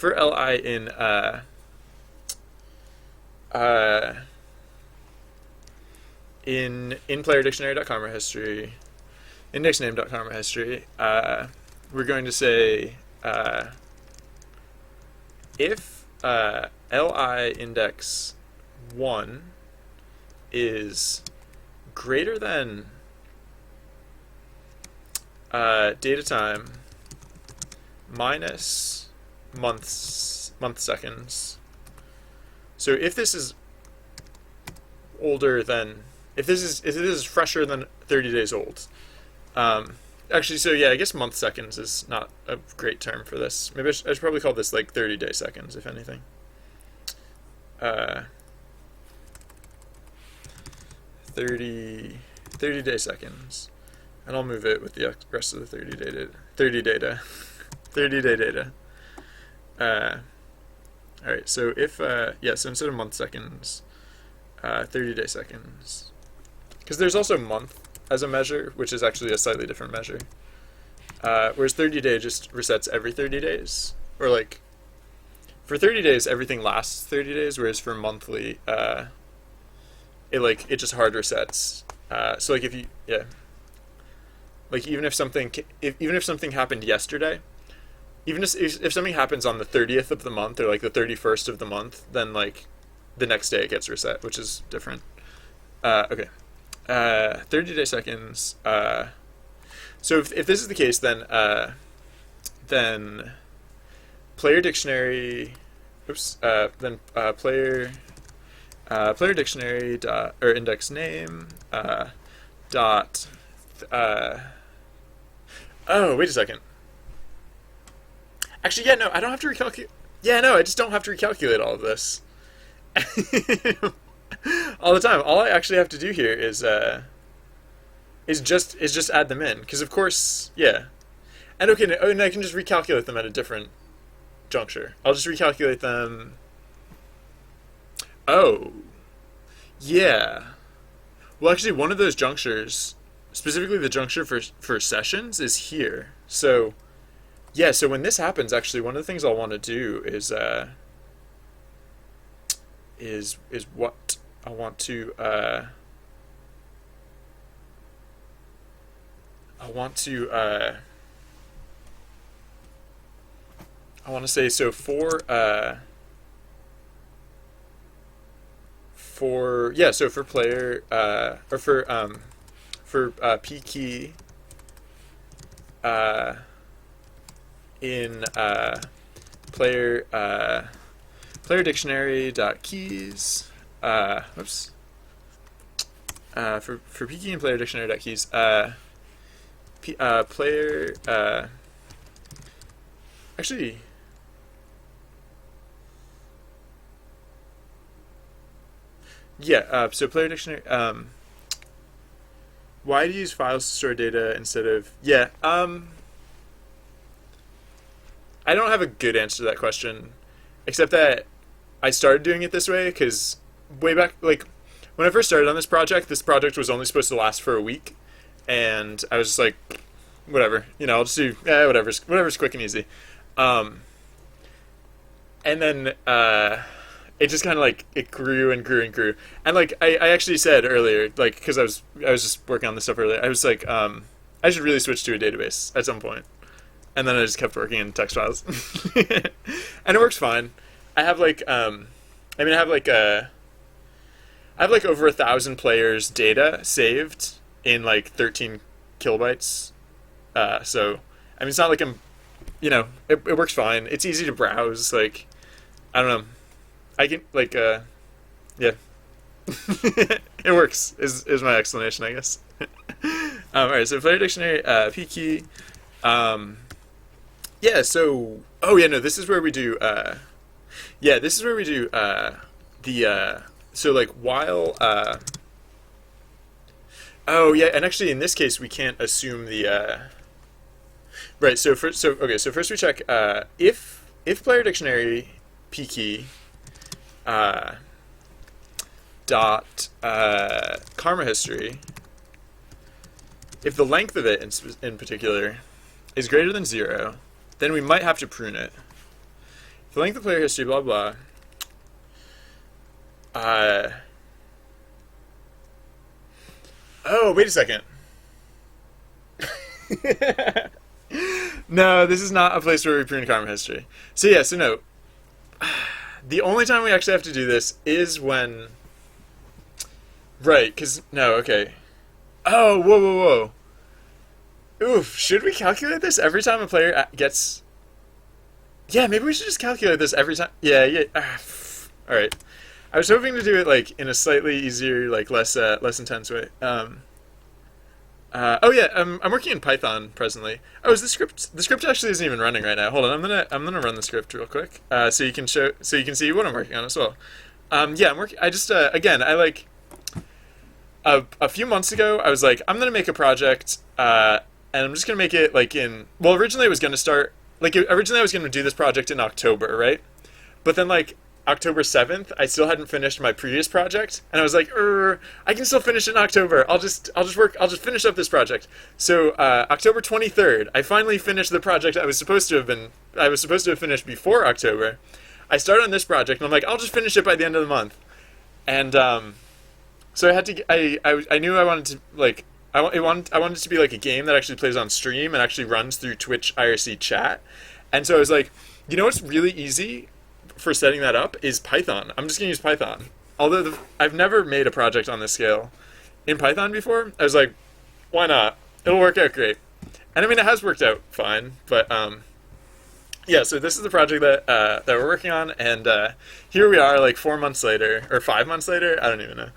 for li uh, in player dictionary.comma history, index name.comma history, we're going to say if li index 1 is greater than data time minus month seconds. So if this is older than, if this is fresher than 30 days old, actually, so yeah, I guess month seconds is not a great term for this. Maybe I should probably call this like 30-day seconds, if anything. 30-day seconds, and I'll move it with the rest of the 30 data. 30-day data. All right, so if yeah, so instead of month seconds, 30-day seconds, because there's also month as a measure, which is actually a slightly different measure. Whereas 30-day just resets every 30 days, or like for 30 days everything lasts 30 days, whereas for monthly it just hard resets. So like if you like even if something happened yesterday, even if something happens on the 30th of the month or like the 31st of the month, then like the next day it gets reset, which is different. Okay. 30-day seconds. So if this is the case, then player dictionary, player dictionary dot or index name dot. Oh, wait a second. Actually, yeah, no, I don't have to recalculate. Yeah, no, I just don't have to recalculate all of this all the time. All I actually have to do here is just add them in, because of course, yeah. And okay, and I can just recalculate them at a different juncture. I'll just recalculate them. Oh, yeah. Well, actually, one of those junctures, specifically the juncture for sessions, is here. So, yeah. So when this happens, actually, one of the things I'll want to do is what I want to say, so for player or for p key in player dictionary dot keys for p key in player dictionary dot keys player actually. Yeah, so player dictionary, why do you use files to store data instead of, I don't have a good answer to that question, except that I started doing it this way because way back, like, when I first started on this project was only supposed to last for a week, and I was just like, whatever, I'll just do, whatever's quick and easy. And then, it just kind of like it grew and grew and grew, and like I actually said earlier, like because I was just working on this stuff earlier, I was like I should really switch to a database at some point, and then I just kept working in text files, and it works fine. I have like I have like over 1,000 players data saved in like 13 kilobytes. So I mean it's not like I'm, it works fine. It's easy to browse. Like I don't know. I can like yeah. It works is my explanation, I guess. Alright, so player dictionary p key, yeah, so this is where we do the so like while oh yeah, and actually in this case we can't assume the right, so first we check if player dictionary p key dot karma history, if the length of it in particular is greater than 0, then we might have to prune it. filling the player history, blah blah. Uh, oh, wait a second. No, this is not a place where we prune karma history. So yeah, so no. The only time we actually have to do this is when... Right, because... No, okay. Oh, whoa, whoa, whoa. Oof, should we calculate this every time a player gets... Yeah, maybe we should just calculate this every time. Yeah, yeah. Alright. I was hoping to do it, like, in a slightly easier, like, less intense way. Oh yeah, I'm working in Python presently. Oh, is the script actually isn't even running right now. Hold on, I'm gonna run the script real quick, so you can see what I'm working on as well. Yeah, I'm working. I just again, I like a few months ago, I was like, I'm gonna make a project, and I'm just gonna make it like in. Well, originally I was gonna start originally I was gonna do this project in October, right? But then like October 7th, I still hadn't finished my previous project, and I was like, I can still finish it in October. I'll just finish up this project. So October 23rd, I finally finished the project I was supposed to have finished before October. I started on this project, and I'm like, I'll just finish it by the end of the month. And so I had to. I knew I wanted to like. I wanted it to be like a game that actually plays on stream and actually runs through Twitch IRC chat. And so I was like, you know what's really easy for setting that up is Python. I'm just going to use Python. Although I've never made a project on this scale in Python before, I was like, why not? It'll work out great. And I mean, it has worked out fine, but yeah, so this is the project that we're working on, and here we are like 4 months later, or 5 months later, I don't even know.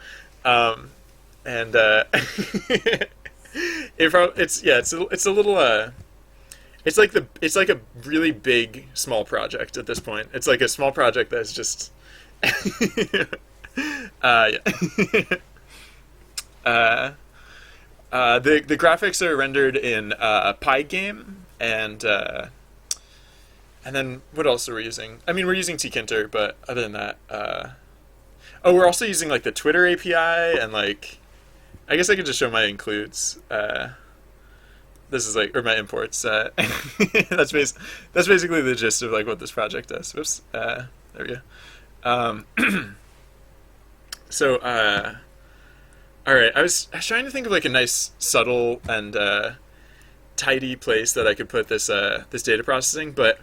And it's a little it's like a really big small project at this point. It's like a small project that's just yeah. The graphics are rendered in Pygame, and then what else are we using? I mean, we're using tkinter, but other than that, we're also using like the Twitter API, and like I guess I could just show my includes. This is like, or my imports. That's basically the gist of like what this project does. Whoops. There we go. So, all right. I was trying to think of like a nice, subtle and tidy place that I could put this this data processing, but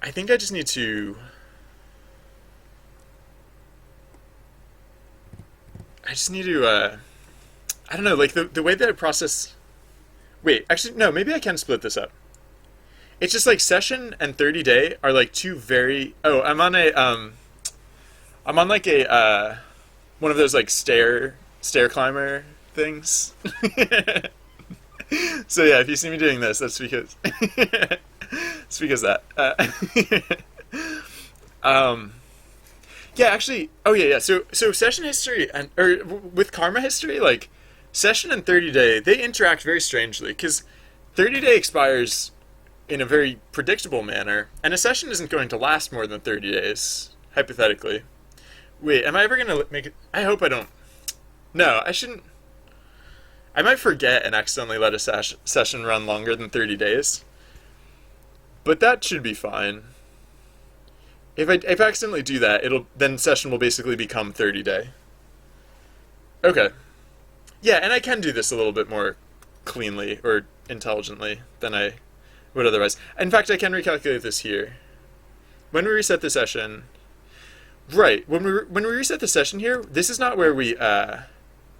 I think I just need to. I don't know, like the way that I process... Wait, actually, no, maybe I can split this up. It's just like session and 30 day are like two very... Oh, I'm on like a, one of those like stair climber things. So yeah, if you see me doing this, that's because... it's because that. Yeah, actually, oh yeah. So session history with karma history, like session and 30 day, they interact very strangely because 30 day expires in a very predictable manner, and a session isn't going to last more than 30 days, hypothetically. Wait, am I ever gonna make it? I hope I don't. No, I shouldn't. I might forget and accidentally let a session run longer than 30 days, but that should be fine. If I accidentally do that, then session will basically become 30 day. Okay. Yeah, and I can do this a little bit more cleanly or intelligently than I would otherwise. In fact, I can recalculate this here. When we reset the session, right? When we reset the session here, this is not where we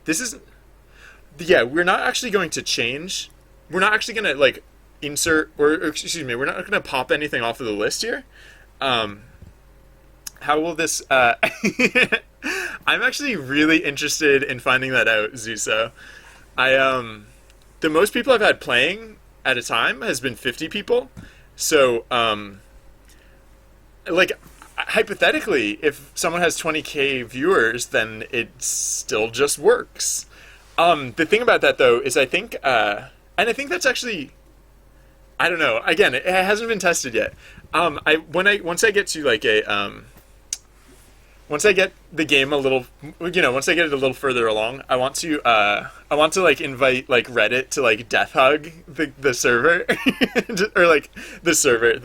this is, yeah, we're not actually going to change. We're not actually going to like insert or excuse me, we're not going to pop anything off of the list here. How will this... I'm actually really interested in finding that out, Zuso. The most people I've had playing at a time has been 50 people. So, like, hypothetically, if someone has 20k viewers, then it still just works. The thing about that, though, is I think... and I think that's actually... I don't know. Again, it hasn't been tested yet. Once I get to, like, a... once I get the game a little, once I get it a little further along, I want to like invite like Reddit to like death hug the server, or like the server,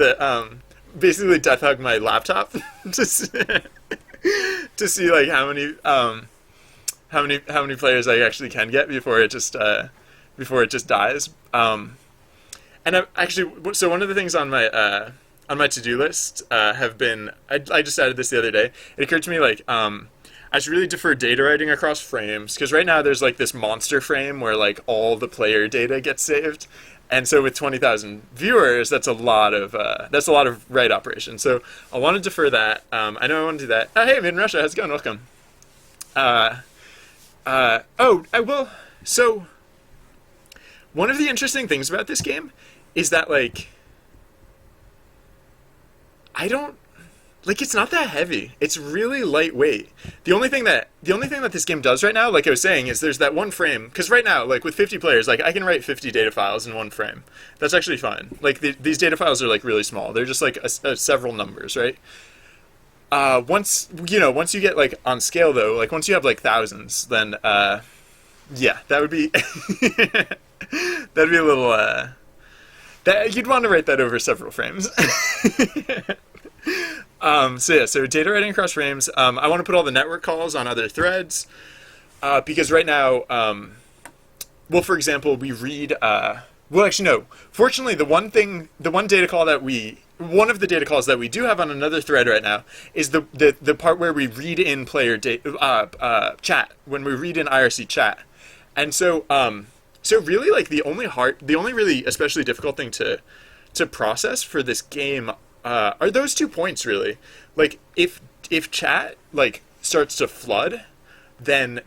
basically death hug my laptop to see like how many players I actually can get before it just dies. And I actually, so one of the things on my to do list have been, I just added this the other day. It occurred to me like I should really defer data writing across frames, because right now there's like this monster frame where like all the player data gets saved. And so with 20,000 viewers, that's a lot of write operation. So I want to defer that. I know I want to do that. Hey, I'm in Russia. How's it going? Welcome. Oh, I will. So one of the interesting things about this game is that like I don't like it's not that heavy. It's really lightweight. The only thing that this game does right now, like I was saying, is there's that one frame. Because right now, like with 50 players, like I can write 50 data files in one frame. That's actually fine. Like these data files are like really small. They're just like several numbers, right? Once you get like on scale though, like once you have like thousands, then yeah, that would be that'd be a little that you'd want to write that over several frames. So data writing across frames. I want to put all the network calls on other threads, because right now, well, for example, we read. Well, actually, no. Fortunately, one of the data calls that we do have on another thread right now is the part where we read in player chat, when we read in IRC chat, and so really like the only really especially difficult thing to process for this game are those 2 points really. Like if chat like starts to flood, then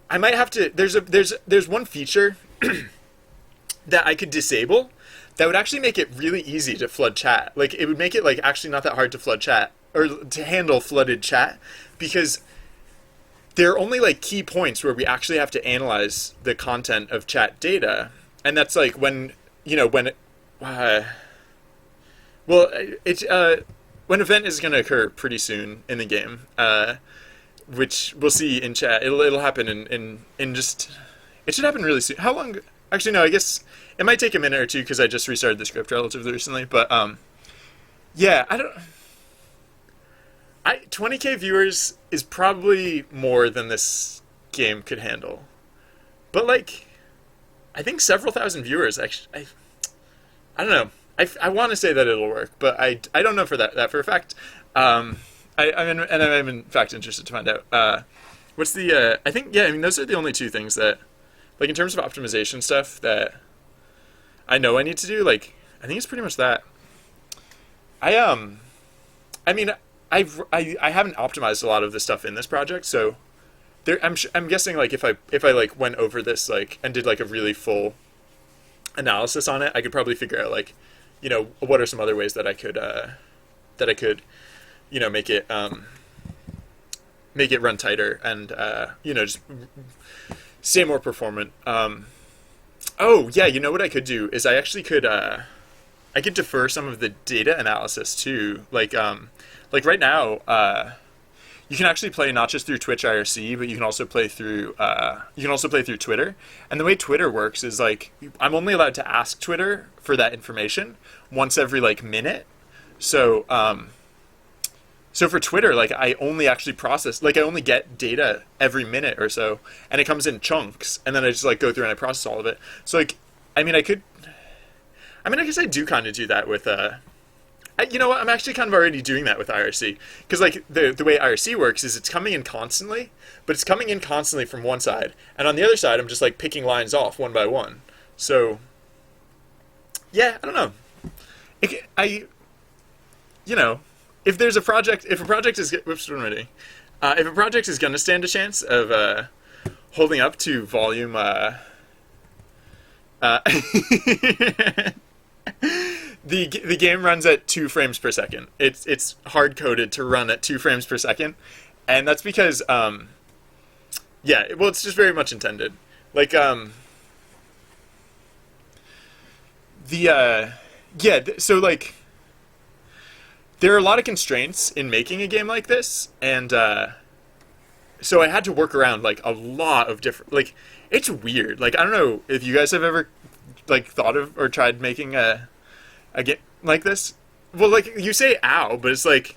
I might have to. There's one feature that I could disable that would actually make it really easy to flood chat. Like it would make it like actually not that hard to flood chat or to handle flooded chat, because there are only like key points where we actually have to analyze the content of chat data, and that's like when when an event is going to occur pretty soon in the game, which we'll see in chat. It'll happen in just, it should happen really soon. How long? Actually, no. I guess it might take a minute or two because I just restarted the script relatively recently. But yeah, 20K viewers is probably more than this game could handle. But like, I think several thousand viewers actually. I don't know. I want to say that it'll work, but I don't know for that for a fact. I'm in fact interested to find out. What's the? I think, yeah. I mean, those are the only 2 things that, like, in terms of optimization stuff that I know I need to do. Like, I think it's pretty much that. I mean, I haven't optimized a lot of the stuff in this project, so I'm guessing like if I like went over this like and did like a really full analysis on it, I could probably figure out like, what are some other ways that I could make it run tighter and just stay more performant. Oh yeah, what I could do is I actually could I could defer some of the data analysis too. Like right now, you can actually play not just through Twitch IRC, but you can also play through Twitter. And the way Twitter works is like I'm only allowed to ask Twitter for that information once every like minute. So so for Twitter, like I only actually process, like I only get data every minute or so, and it comes in chunks, and then I just like go through and I process all of it. So like, I guess I do kind of do that with you know what? I'm actually kind of already doing that with IRC, because like the way IRC works is it's coming in constantly, but it's coming in constantly from one side, and on the other side I'm just like picking lines off one by one. So yeah, I don't know. If there's a project, if a project is going to stand a chance of holding up to volume. The game runs at 2 frames per second. It's hard coded to run at 2 frames per second, and that's because it's just very much intended. Like so like there are a lot of constraints in making a game like this, and so I had to work around like a lot of different. Like, it's weird. Like, I don't know if you guys have ever like thought of or tried making a game like this. Well, like you say "ow," but it's like,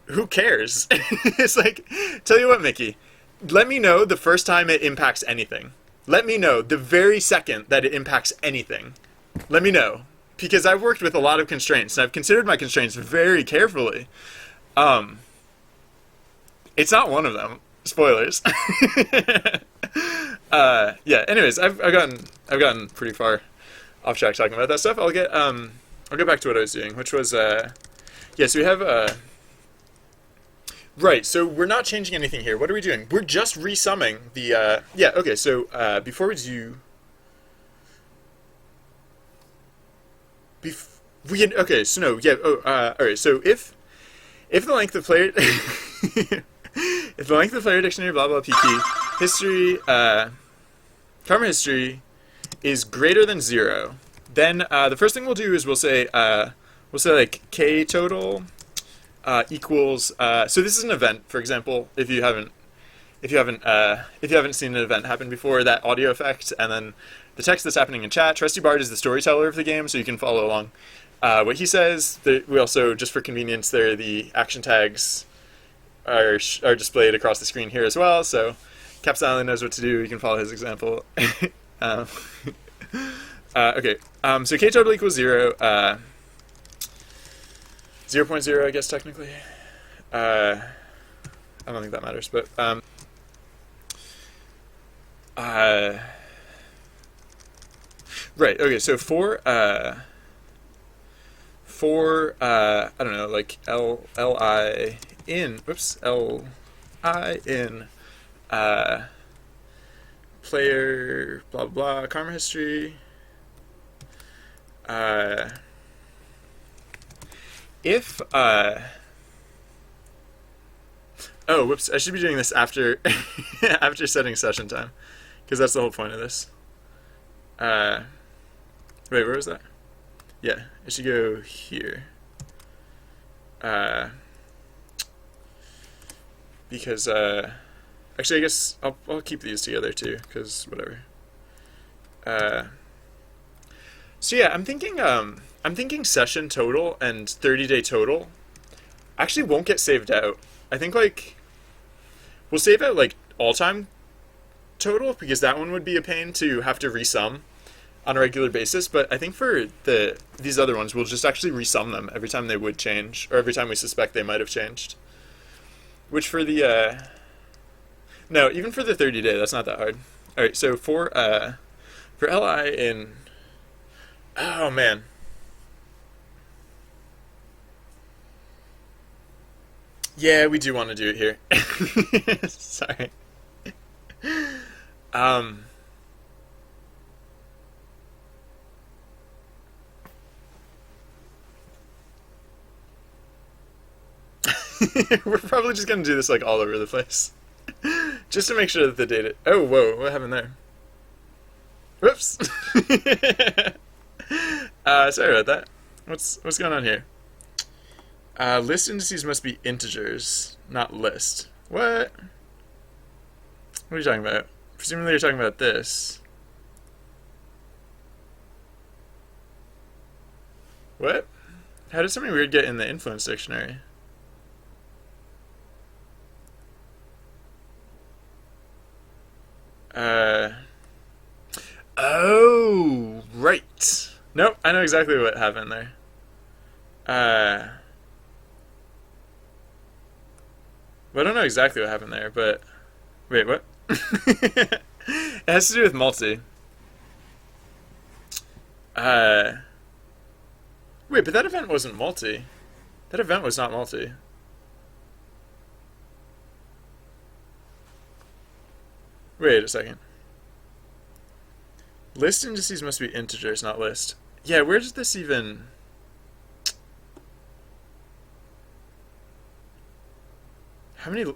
who cares? It's like, tell you what, Mickey, let me know the first time it impacts anything. Let me know the very second that it impacts anything. Let me know. Because I've worked with a lot of constraints, and I've considered my constraints very carefully. It's not one of them. Spoilers. Yeah. Anyways, I've gotten pretty far off track talking about that stuff. I'll get back to what I was doing, which was yeah. So we have right. So we're not changing anything here. What are we doing? We're just resumming the yeah. Okay. So before we do. Okay, so no, yeah. Oh, all right. So if the length of player if the length of player dictionary blah blah pp history karma history is greater than 0, then the first thing we'll do is we'll say like k total equals. So this is an event, for example. If you haven't seen an event happen before, that audio effect, and then the text that's happening in chat. Trusty Bard is the storyteller of the game, so you can follow along what he says. We also, just for convenience, the action tags are displayed across the screen here as well. So Caps Island knows what to do. You can follow his example. Okay. So k total equals 0. 0.0, I guess technically. I don't think that matters, but right. Okay. So for I don't know, like li in player blah blah karma history. If oh, whoops! I should be doing this after after setting session time, because that's the whole point of this. Wait, where was that? Yeah, it should go here. Because actually, I guess I'll keep these together too, because whatever. So yeah, I'm thinking session total and 30-day total actually won't get saved out. I think like we'll save out like all-time total, because that one would be a pain to have to resum on a regular basis. But I think for these other ones, we'll just actually resum them every time they would change, or every time we suspect they might have changed. Which for the no, even for the 30-day, that's not that hard. All right, so for li in, oh man. Yeah, we do want to do it here. Sorry. We're probably just going to do this like all over the place. Just to make sure that the data... Oh, whoa, what happened there? Whoops. Sorry about that. What's going on here? List indices must be integers, not list. What? What are you talking about? Presumably you're talking about this. What? How did something weird get in the influence dictionary? Oh, right. Nope, I know exactly what happened there. Well, I don't know exactly what happened there, but... Wait, what? It has to do with multi. Wait, but that event wasn't multi. That event was not multi. Wait a second. List indices must be integers, not list. Yeah, where does this even... How many...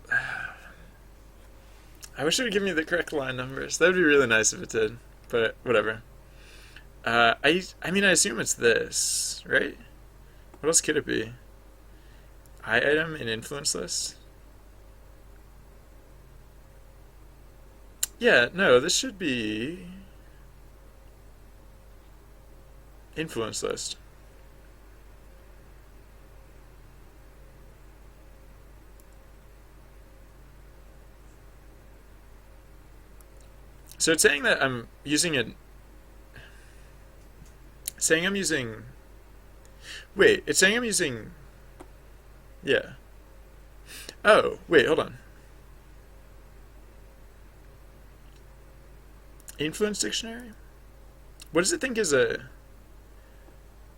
I wish it would give me the correct line numbers. That would be really nice if it did, but whatever. I mean, I assume it's this, right? What else could it be? I item in influence list. Yeah, no, this should be influence list. So it's saying that I'm using it. Saying I'm using. Wait, it's saying I'm using. Yeah. Oh, wait, hold on. Influence dictionary? What does it think is a.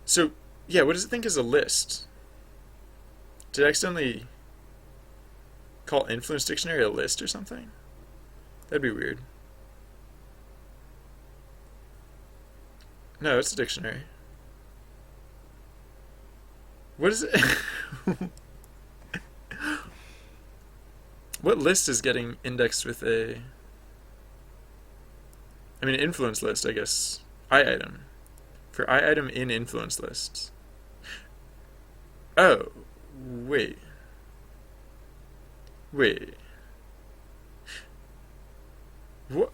So, yeah, what does it think is a list? Did I accidentally call influence dictionary a list or something? That'd be weird. No, it's a dictionary. What is it? What list is getting indexed with a. I mean, influence list, I guess. I item. For I item in influence lists. Oh, wait. Wait. What?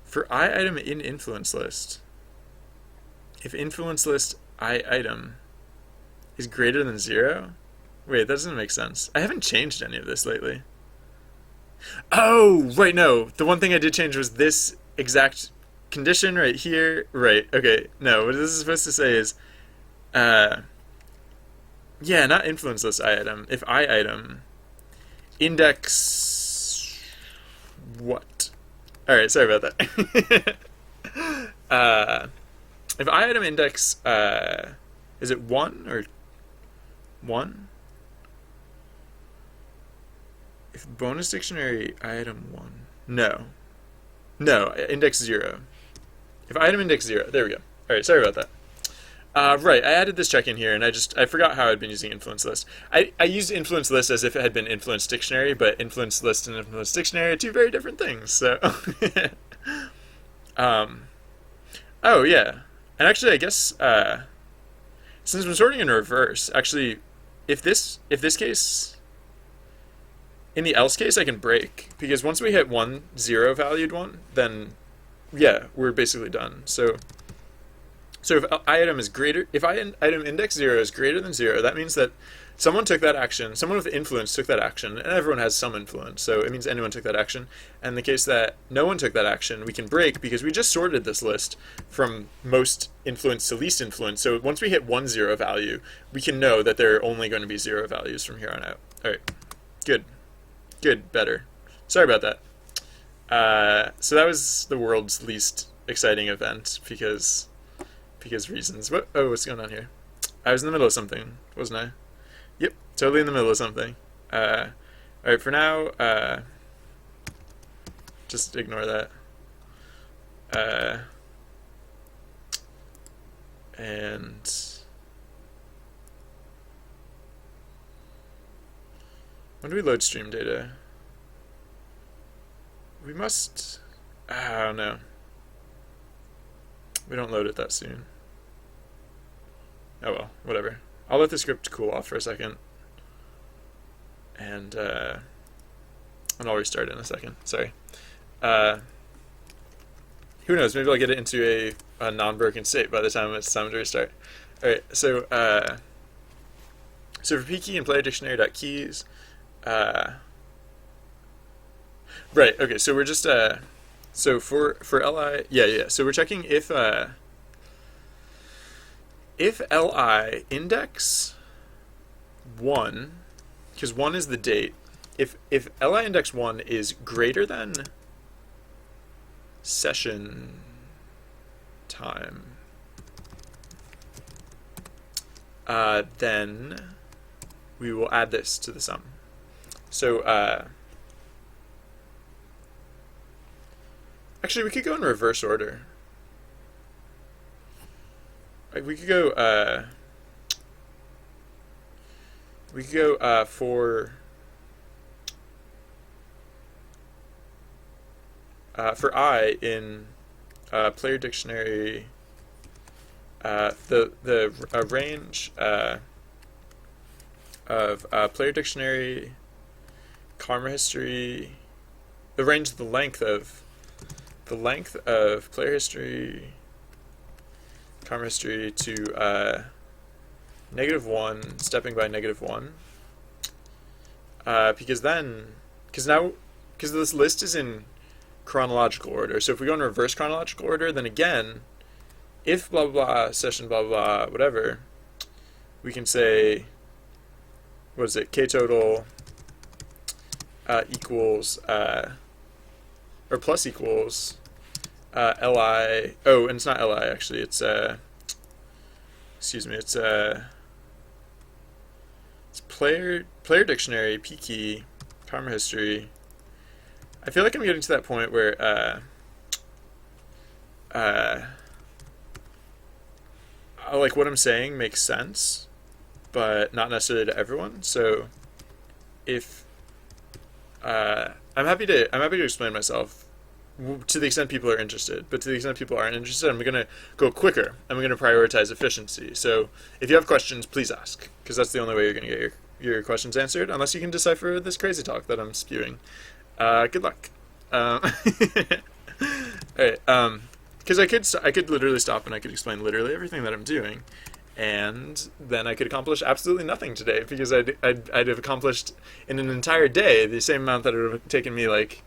For I item in influence list, if influence list I item is greater than 0, wait, that doesn't make sense. I haven't changed any of this lately. Oh, right, no. The one thing I did change was this exact condition right here. Right, okay. No, what this is supposed to say is, yeah, not influence list I item. If I item index what? Alright, sorry about that. If I item index, is it 1 or 1? If bonus dictionary item 1. No. No, index 0. If item index 0, there we go. Alright, sorry about that. Right, I added this check in here, and I forgot how I'd been using influence list. I used influence list as if it had been influence dictionary, but influence list and influence dictionary are two very different things. So, oh yeah, and actually, I guess since I'm sorting in reverse, actually, if this case, in the else case, I can break because once we hit 1 0 valued one, then yeah, we're basically done. So if item is greater, if item index 0 is greater than 0, that means that someone took that action, someone with influence took that action, and everyone has some influence, so it means anyone took that action. And in the case that no one took that action, we can break because we just sorted this list from most influence to least influence. So once we hit 1 0 value, we can know that there are only going to be 0 values from here on out. All right, good, better. Sorry about that. So that was the world's least exciting event because reasons. What's going on here? I was in the middle of something, wasn't I? Yep, totally in the middle of something. Alright, for now, just ignore that. And when do we load stream data? We must. I don't know. We don't load it that soon. Oh well, whatever. I'll let the script cool off for a second. And I'll restart in a second. Sorry. Who knows? Maybe I'll get it into a non-broken state by the time it's time to restart. Alright, so for pkey and player dictionary.keys, right, okay, so we're just so for li, yeah, so we're checking if li index 1, because 1 is the date, if li index 1 is greater than session time, then we will add this to the sum. So actually we could go in reverse order. We could go for I in player dictionary the range of player dictionary, karma history, the range of the length of player history, karma history to -1, stepping by -1. Because this list is in chronological order. So if we go in reverse chronological order, then again, if blah blah blah session blah blah whatever, we can say, what is it? K total equals or plus equals li. Oh, and it's not li actually. It's excuse me. It's player dictionary p key karma history. I feel like I'm getting to that point where like what I'm saying makes sense, but not necessarily to everyone. So if I'm happy to explain myself to the extent people are interested, but to the extent people aren't interested, I'm going to go quicker. I'm going to prioritize efficiency. So if you have questions, please ask, because that's the only way you're going to get your questions answered, unless you can decipher this crazy talk that I'm spewing. Good luck. All right. Because I could literally stop and I could explain literally everything that I'm doing, and then I could accomplish absolutely nothing today, because I'd have accomplished in an entire day the same amount that it would have taken me like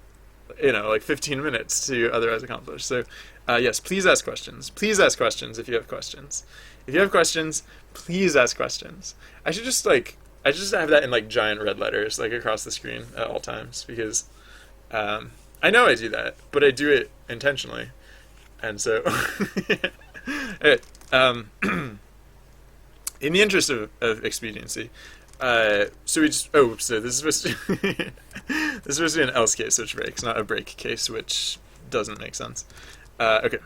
15 minutes to otherwise accomplish. So yes, please ask questions. Please ask questions if you have questions. If you have questions, please ask questions. I should just have that in like giant red letters like across the screen at all times, because I know I do that, but I do it intentionally. And so right, in the interest of expediency, so we just so this is supposed to this is supposed to be an else case which breaks, not a break case, which doesn't make sense. Okay.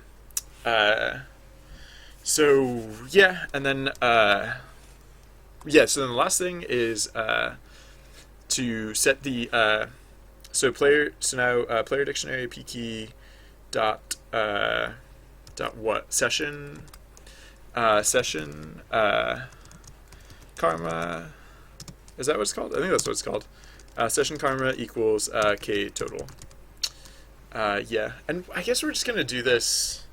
So yeah, and then so then the last thing is to set the player dictionary p key dot what session karma, is that what it's called? I think that's what it's called. Session karma equals k total. Yeah, and I guess we're just gonna do this.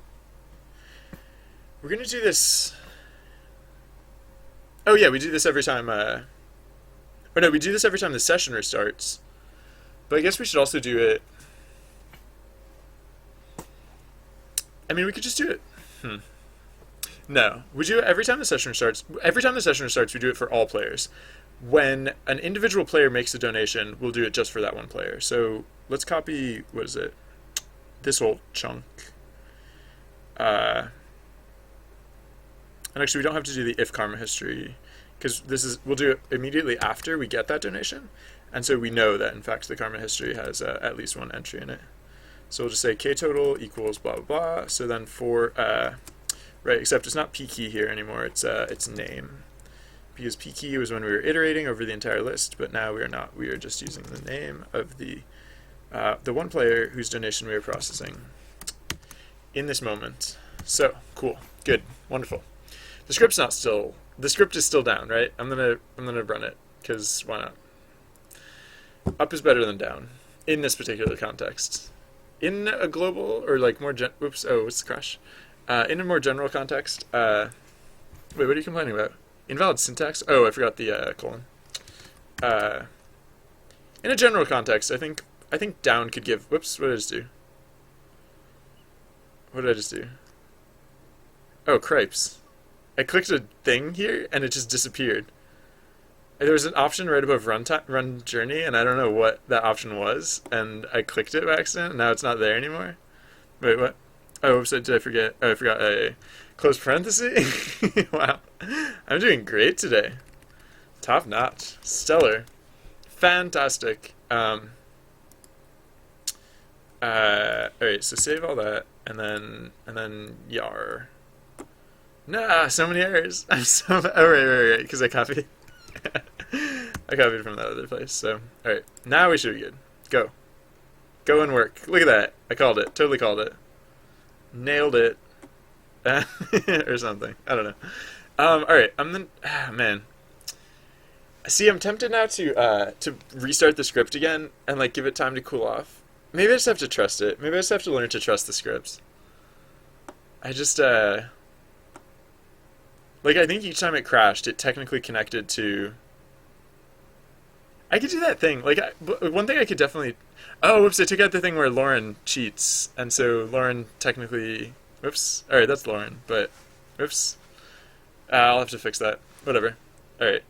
We're gonna do this. Oh yeah, we do this every time. We do this every time the session restarts. But I guess we should also do it. I mean, we could just do it. No, we do it every time the session restarts. Every time the session restarts, we do it for all players. When an individual player makes a donation, we'll do it just for that one player. So let's copy, what is it? This whole chunk. And actually, we don't have to do the if karma history, because we'll do it immediately after we get that donation. And so we know that, in fact, the karma history has at least one entry in it. So we'll just say k total equals blah, blah, blah. So then for, right, except it's not p key here anymore, it's name. Because p key was when we were iterating over the entire list, but now we are not. We are just using the name of the one player whose donation we are processing in this moment. So, cool, good, wonderful. The script is still down, right? I'm gonna run it, because why not? Up is better than down in this particular context. In a global or like more what's the crash? In a more general context, wait, what are you complaining about? Invalid syntax? Oh, I forgot the colon. In a general context, I think down could give. Whoops, what did I just do? What did I just do? Oh, cripes! I clicked a thing here and it just disappeared. There was an option right above run journey, and I don't know what that option was, and I clicked it by accident, and now it's not there anymore. Wait, what? Oh, oops, did I forget? Oh, I forgot a close parenthesis. Wow, I'm doing great today. Top notch, stellar, fantastic. All right, so save all that, and then yar. Nah, so many errors. I'm so right, because I copied. I copied from that other place. So, all right, now we should be good. Go and work. Look at that. I called it. Totally called it. Nailed it. or something. I don't know. All right, I'm then. Man, see, I'm tempted now to restart the script again and like give it time to cool off. Maybe I just have to trust it. Maybe I just have to learn to trust the scripts. I just like I think each time it crashed, it technically connected to. I could do that thing. Like one thing I could definitely. Oh, whoops! I took out the thing where Lauren cheats, and so Lauren technically. Whoops! All right, that's Lauren, but whoops. I'll have to fix that. Whatever. All right.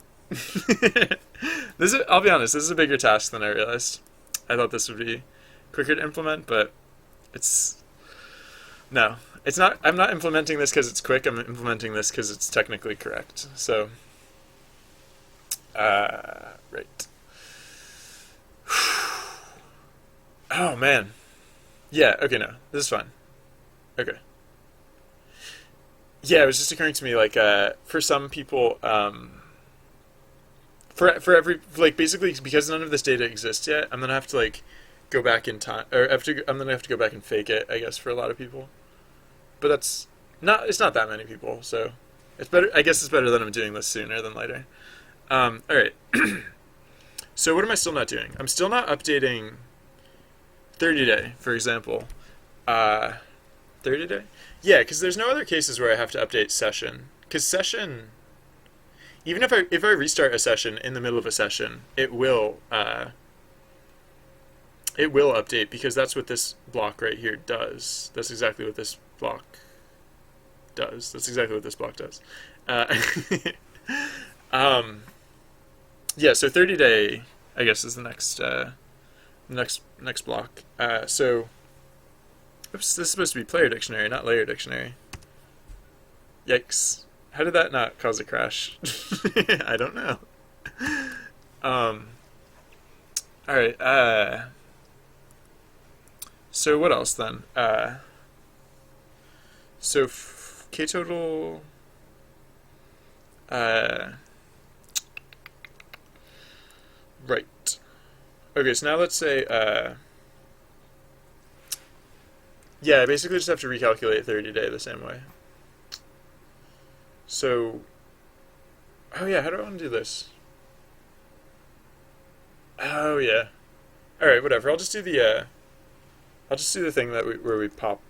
This is. I'll be honest. This is a bigger task than I realized. I thought this would be quicker to implement, but it's no. It's not. I'm not implementing this because it's quick. I'm implementing this because it's technically correct. So, right. Oh man. Yeah. Okay. No. This is fine. Okay. Yeah. It was just occurring to me like for some people for every like basically because none of this data exists yet, I'm gonna have to like go back in time or I'm gonna have to go back and fake it. I guess for a lot of people. But that's not. It's not that many people, so it's better. I guess it's better that I'm doing this sooner than later. All right. So what am I still not doing? I'm still not updating 30 day, for example. 30 day? Yeah, because there's no other cases where I have to update session. Because session, even if I restart a session in the middle of a session, it will update because that's what this block right here does. That's exactly what this block does. That's exactly what this block does. Yeah, so 30 day, I guess, is the next block. So, oops, this is supposed to be player dictionary, not layer dictionary. Yikes. How did that not cause a crash? I don't know. Alright, so what else then? So ktotal, right. Okay, so now let's say, yeah, I basically just have to recalculate 30 day the same way. So, oh yeah, how do I want to do this? Oh yeah. All right, whatever. I'll just do the thing that where we pop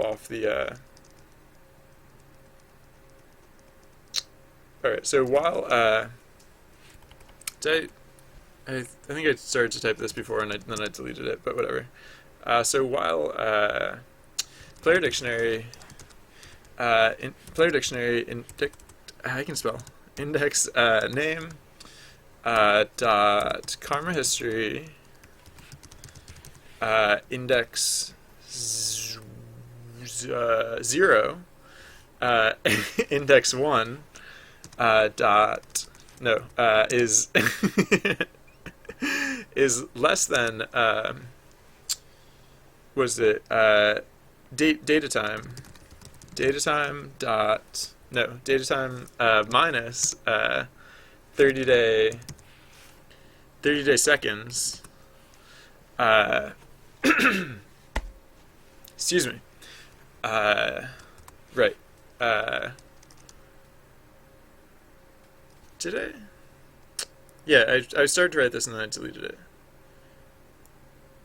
off the. All right, so while I think I started to type this before and then I deleted it, but whatever. So while player dictionary I can spell index name dot karma history index 0 index 1 dot no is is less than was it data time dot no data time minus 30 day seconds excuse me right did I yeah I started to write this and then I deleted it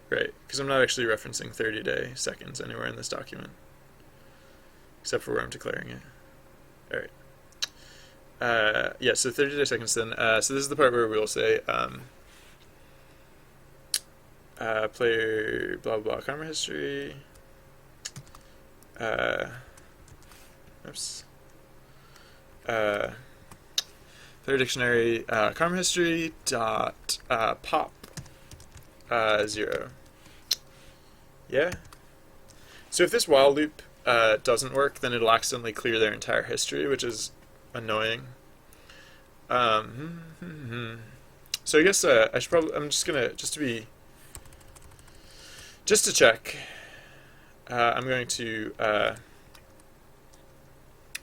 right because I'm not actually referencing 30 day seconds anywhere in this document except for where I'm declaring it. All right. Yeah, so 30 day seconds then. So this is the part where we'll say player blah blah karma history. Oops. Player dictionary karma history dot pop 0. Yeah. So if this while loop doesn't work, then it'll accidentally clear their entire history, which is annoying. So I guess I should probably. I'm just gonna just to check. I'm going to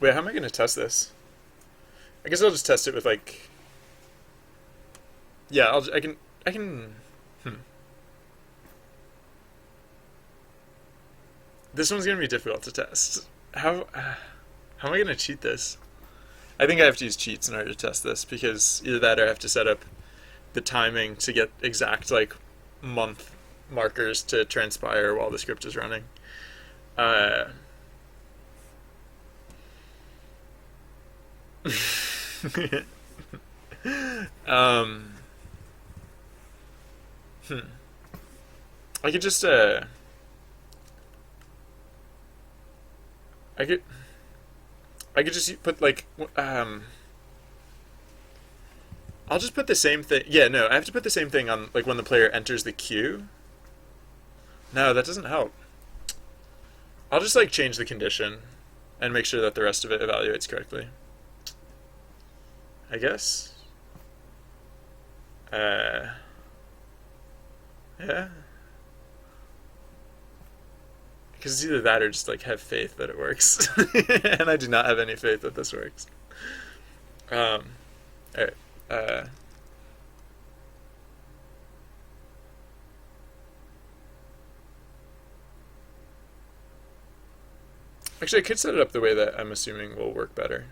wait. How am I going to test this? I guess I'll just test it with like. Yeah, I can. This one's gonna be difficult to test. How am I gonna cheat this? I think I have to use cheats in order to test this, because either that or I have to set up the timing to get exact like month markers to transpire while the script is running. Uh, um, hmm. I could just I could I could just put like I'll just put the same thing. Yeah, no, I have to put the same thing on like when the player enters the queue. No, that doesn't help. I'll just like change the condition and make sure that the rest of it evaluates correctly. I guess. Yeah. Because it's either that or just like have faith that it works, and I do not have any faith that this works. All right. Uh, Actually, I could set it up the way that I'm assuming will work better.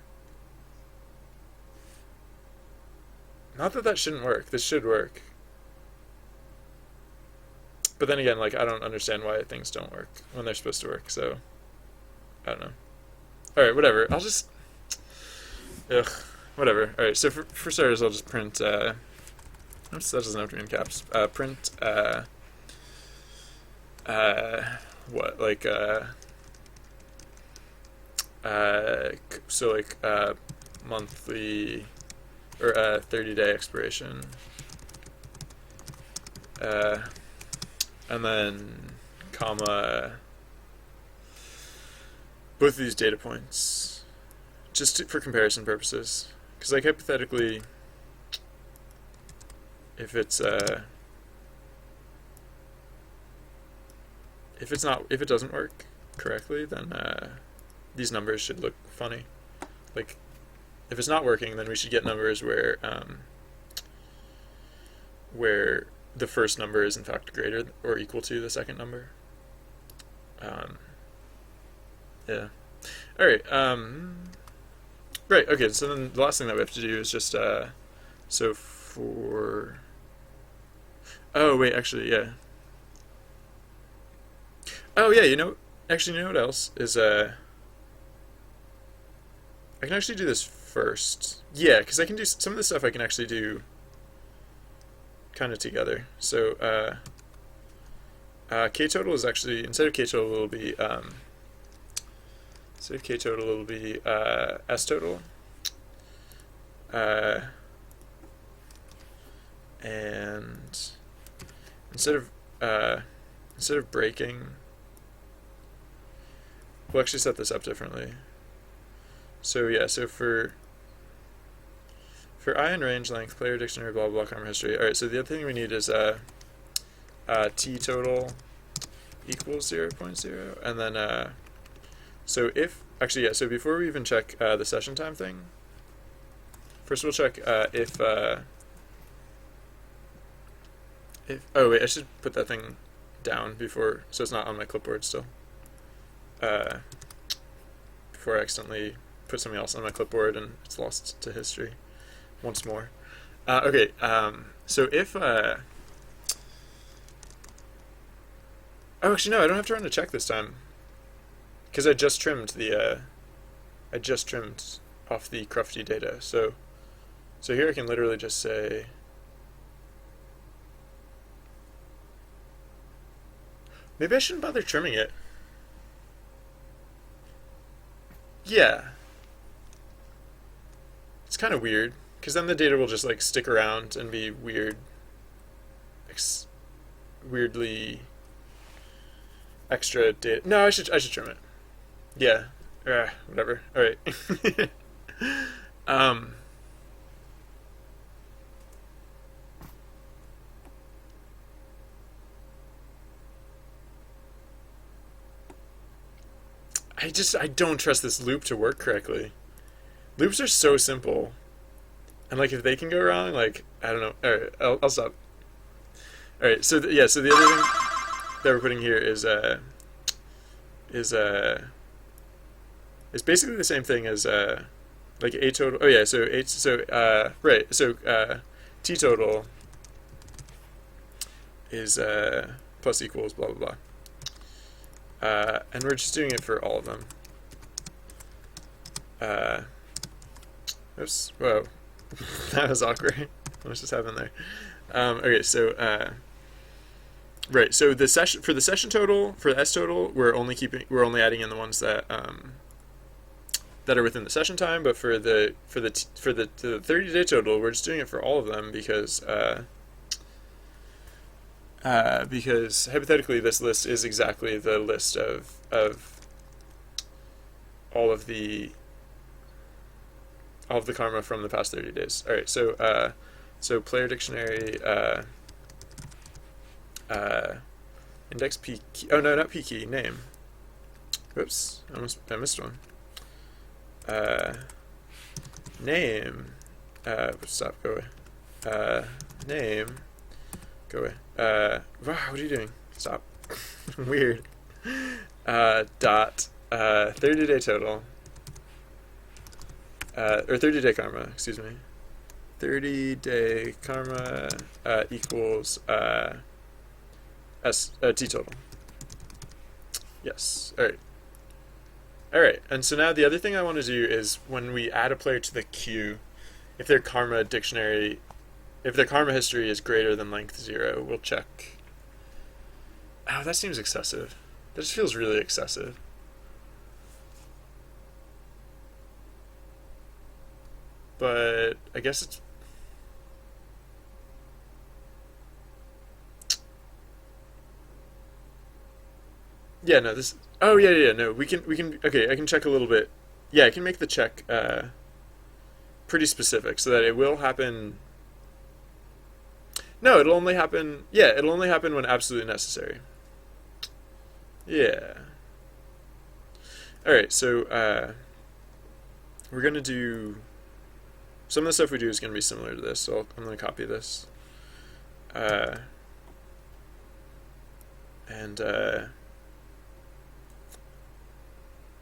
Not that that shouldn't work. This should work. But then again, like, I don't understand why things don't work when they're supposed to work, so I don't know. Alright, whatever. I'll just... Ugh. Whatever. Alright, so for starters, I'll just print... Oops, that doesn't have to be in caps. Print... what? Like, so, like, monthly... Or, 30-day expiration. And then, comma, both of these data points, just for comparison purposes. Because, like, hypothetically, if it doesn't work correctly, then these numbers should look funny. Like, if it's not working, then we should get numbers where the first number is in fact greater or equal to the second number. Yeah. All right. Right. Okay. So then the last thing that we have to do is just so for. Oh wait, actually, yeah. Oh yeah, actually, you know what else is I can actually do this first. Yeah, because I can do some of the stuff I can actually do kind of together. So k total is actually, instead of k total it'll be s total, and instead of breaking, we'll actually set this up differently. So yeah, so for I in range length, player dictionary, blah blah, comma history. All right, so the other thing we need is t total equals 0.0, and then so if actually yeah, so before we even check the session time thing, first we'll check if oh wait, I should put that thing down before, so it's not on my clipboard still. Before I accidentally put something else on my clipboard and it's lost to history once more. Okay, so if oh, actually no, I don't have to run a check this time, because I just trimmed off the crufty data. So here I can literally just say maybe I shouldn't bother trimming it. Yeah. It's kind of weird, because then the data will just like stick around and be weird, weirdly extra data. No, I should trim it. Yeah. Whatever. All right. I don't trust this loop to work correctly. Loops are so simple, and like if they can go wrong, like I don't know. All right, I'll stop. All right, so yeah, so the other thing that we're putting here is is is basically the same thing as like a total. Oh yeah, so right. So t total is plus equals blah blah blah, and we're just doing it for all of them. Oops. Whoa, that was awkward. What's just happened there? Okay, so right. So the session for the session total for the s total, we're only adding in the ones that that are within the session time. But for the 30-day total, we're just doing it for all of them because hypothetically this list is exactly the list of all of the karma from the past 30 days. All right, so so player dictionary index p key. Oh no, not p key. Name. Whoops, I missed one. Name. Stop. Go away. Name. Go away. Wow, what are you doing? Stop. Weird. Dot. 30-day total. Or 30-day karma, excuse me. 30-day karma equals t total. Yes. All right. All right. And so now the other thing I want to do is when we add a player to the queue, if their karma history is greater than length 0, we'll check. Oh, that seems excessive. That just feels really excessive. But I guess it's... Yeah, no, this... Oh, yeah, no, we can... Okay, I can check a little bit. Yeah, I can make the check pretty specific so that it will happen... No, it'll only happen... Yeah, it'll only happen when absolutely necessary. Yeah. Alright, so we're going to do... Some of the stuff we do is going to be similar to this, so I'm going to copy this.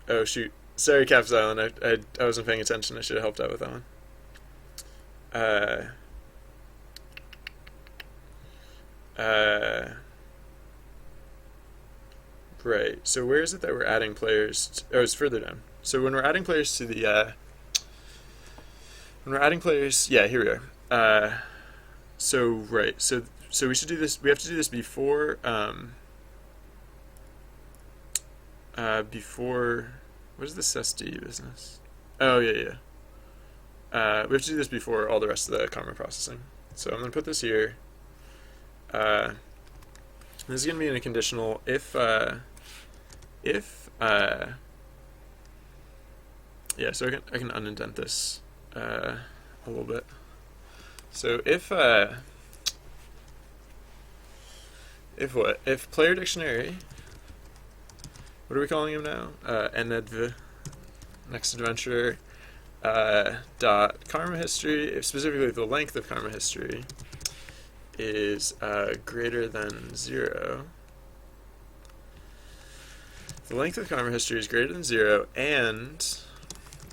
Oh shoot, sorry Caps Island, I wasn't paying attention, I should have helped out with that one. Right, so where is it that we're adding players? Oh, it's further down. So when we're adding players to the... yeah, here we are. So right, so we should do this. We have to do this before. Before. What is this SD business? Oh yeah. We have to do this before all the rest of the karma processing. So I'm gonna put this here. This is gonna be in a conditional if. Yeah, so I can unindent this. A little bit. So if what? If player dictionary, what are we calling him now? Enedv, next adventure, dot karma history, if specifically the length of karma history is greater than 0. The length of karma history is greater than 0, and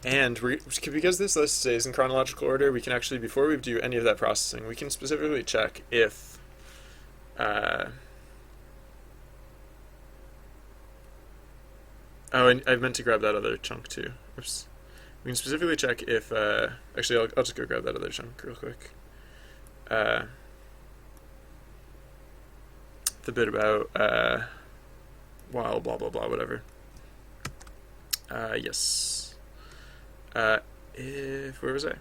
because this list stays in chronological order, we can actually, before we do any of that processing, we can specifically check if oh, and I meant to grab that other chunk too. Oops. We can specifically check if actually I'll just go grab that other chunk real quick. The bit about while blah blah blah whatever. Yes. If where was I?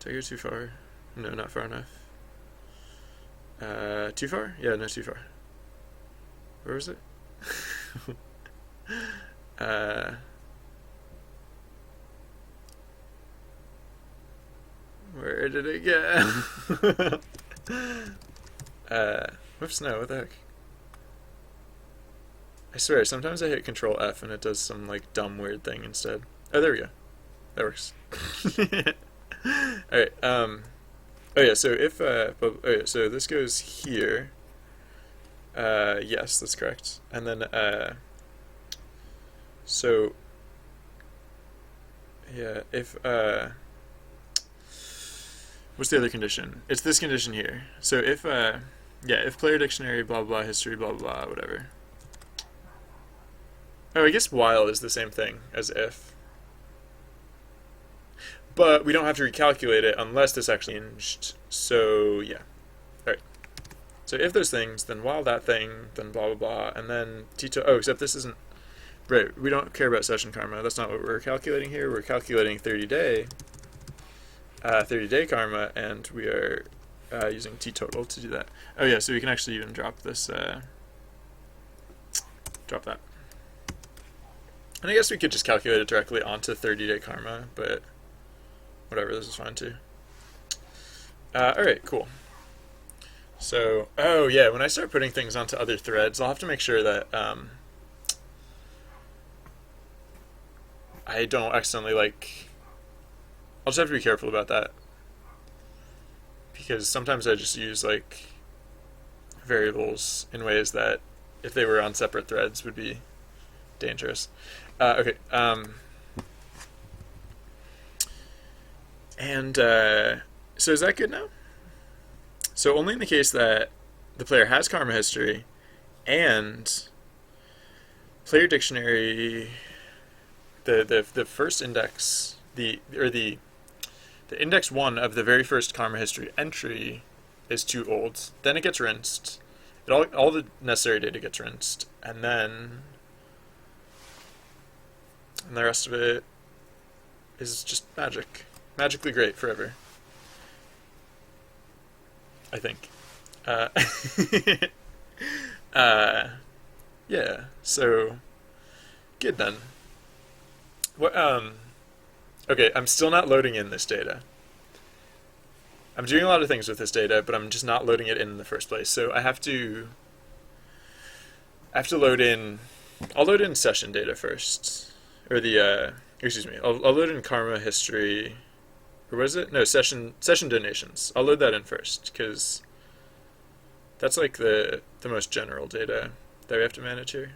Did I go too far? No, not far enough. Too far? Yeah, no, too far. Where was it? Where did it go? Whoops, no, what the heck? I swear, sometimes I hit Control F and it does some like dumb weird thing instead. Oh, there we go. That works. Alright, oh yeah, so if, so this goes here. Yes, that's correct. And then, so, yeah, if, what's the other condition? It's this condition here. So if, yeah, if player dictionary, blah, blah, history, blah, blah, whatever. Oh, I guess while is the same thing as if. But we don't have to recalculate it unless this actually changed. So, yeah. Alright. So if those things, then while that thing, then blah, blah, blah, and then Tito. Oh, except this isn't. Right, we don't care about session karma. That's not what we're calculating here. We're calculating 30-day karma, and we are using T-total to do that. Oh yeah, so we can actually even drop this, drop that. And I guess we could just calculate it directly onto 30-day karma, but whatever, this is fine too. Alright, cool. So, oh yeah, when I start putting things onto other threads, I'll have to make sure that I don't accidentally, like, I'll just have to be careful about that. Because sometimes I just use, like, variables in ways that, if they were on separate threads, would be dangerous. Okay. So is that good now? So only in the case that the player has karma history and player dictionary, the first index, the index 1 of the very first karma history entry is too old. Then it gets rinsed. All the necessary data gets rinsed, and then the rest of it is just magic. Magically great forever. I think. Yeah, so good then. What okay, I'm still not loading in this data. I'm doing a lot of things with this data, but I'm just not loading it in the first place. So I have to load in. I'll load in session data first, or the excuse me. I'll load in karma history, or what is it? No, session donations. I'll load that in first because that's like the most general data that we have to manage here.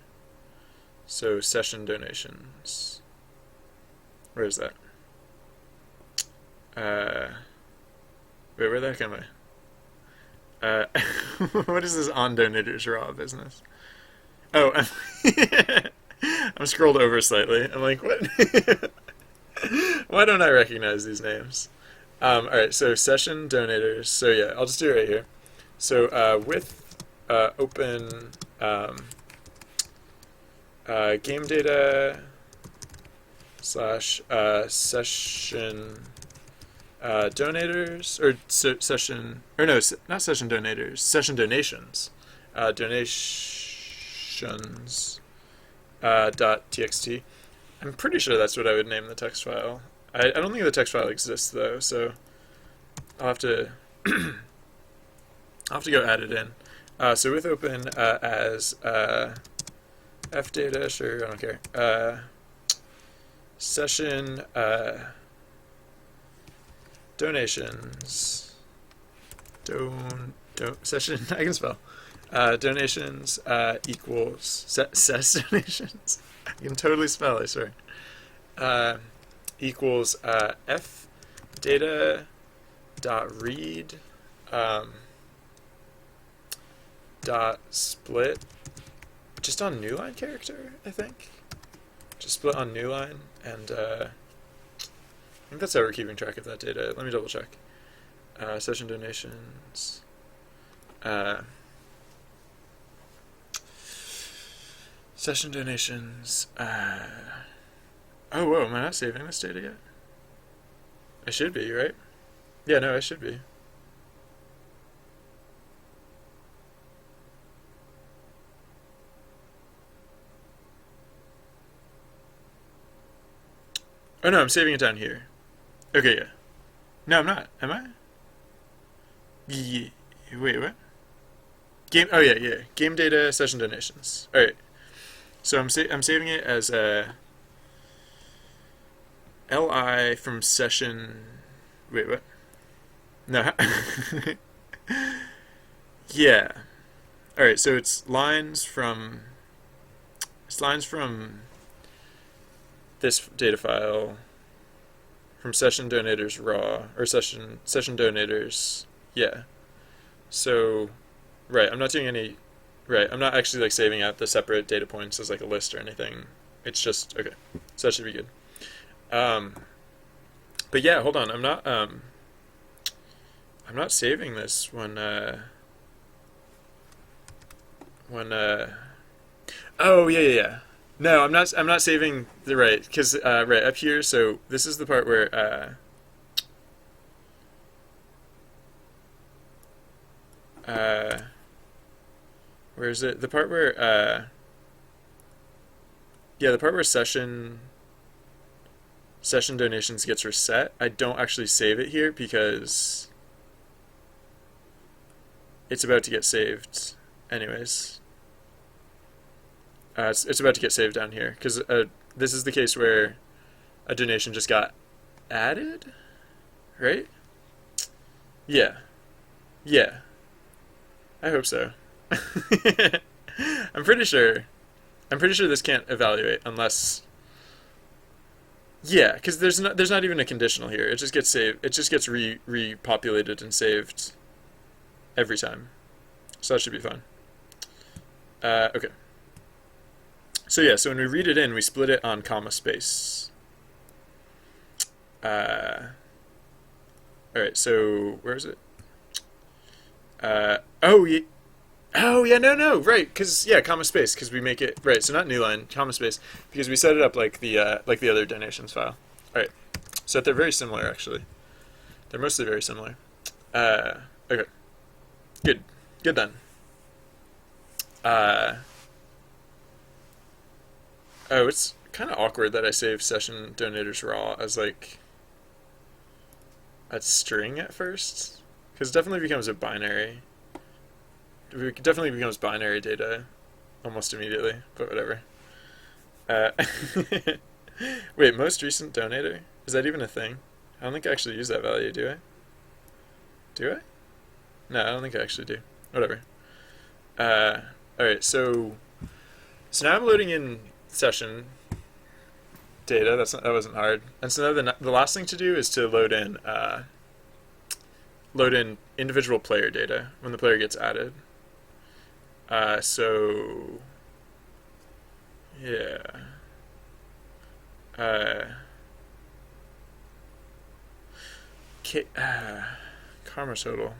So session donations. Where is that? Wait, where the heck am I? What is this on donators raw business? Oh, I'm scrolled over slightly. I'm like, what? Why don't I recognize these names? Alright, so session donators. So yeah, I'll just do it right here. So with open game data / session donators, or session, or no, not session donators, session donations, donations .txt. I'm pretty sure that's what I would name the text file. I don't think the text file exists though, so I'll have to go add it in. So with open as fdata, sure, I don't care. Session donations session I can spell donations equals ses donations I can totally spell, I swear, equals f data dot read dot split just on new line character, I think. Just split on new line, and I think that's how we're keeping track of that data. Let me double check. Session donations. Session donations. Oh, whoa, am I not saving this data yet? I should be, right? Yeah, no, I should be. Oh no, I'm saving it down here. Okay, yeah. No, I'm not. Am I? Yeah. Wait, what? Game. Oh yeah, yeah. Game data session donations. All right. So I'm saving it as a li from session. Wait, what? No. Yeah. all right, so it's lines from this data file, from session donators raw, or session donators, yeah. So, right, I'm not doing any, right, I'm not actually like saving out the separate data points as like a list or anything. It's just, okay, so that should be good. But yeah, hold on, I'm not saving this oh yeah. No, I'm not saving the right, because right up here, so this is the part where where is it? The part where yeah, the part where session donations gets reset. I don't actually save it here because it's about to get saved anyways. It's about to get saved down here because this is the case where a donation just got added, right? Yeah, yeah. I hope so. I'm pretty sure. I'm pretty sure this can't evaluate unless. Yeah, because there's not even a conditional here. It just gets saved. It just gets repopulated and saved every time. So that should be fine. Okay. So yeah, so when we read it in, we split it on comma space. All right, so where is it? Oh yeah, no, right, because yeah, comma space, because we make it right. So not new line, comma space, because we set it up like the other donations file. All right, so they're very similar actually. They're mostly very similar. Okay, good then. Oh, it's kind of awkward that I save session donators raw as like a string at first, because it definitely becomes a binary. It definitely becomes binary data almost immediately, but whatever. Uh, Wait, most recent donator? Is that even a thing? I don't think I actually use that value, do I? Do I? No, I don't think I actually do. Whatever. Alright, so now I'm loading in session data. That wasn't hard. And so now the last thing to do is to load in individual player data when the player gets added. So yeah. Karma total.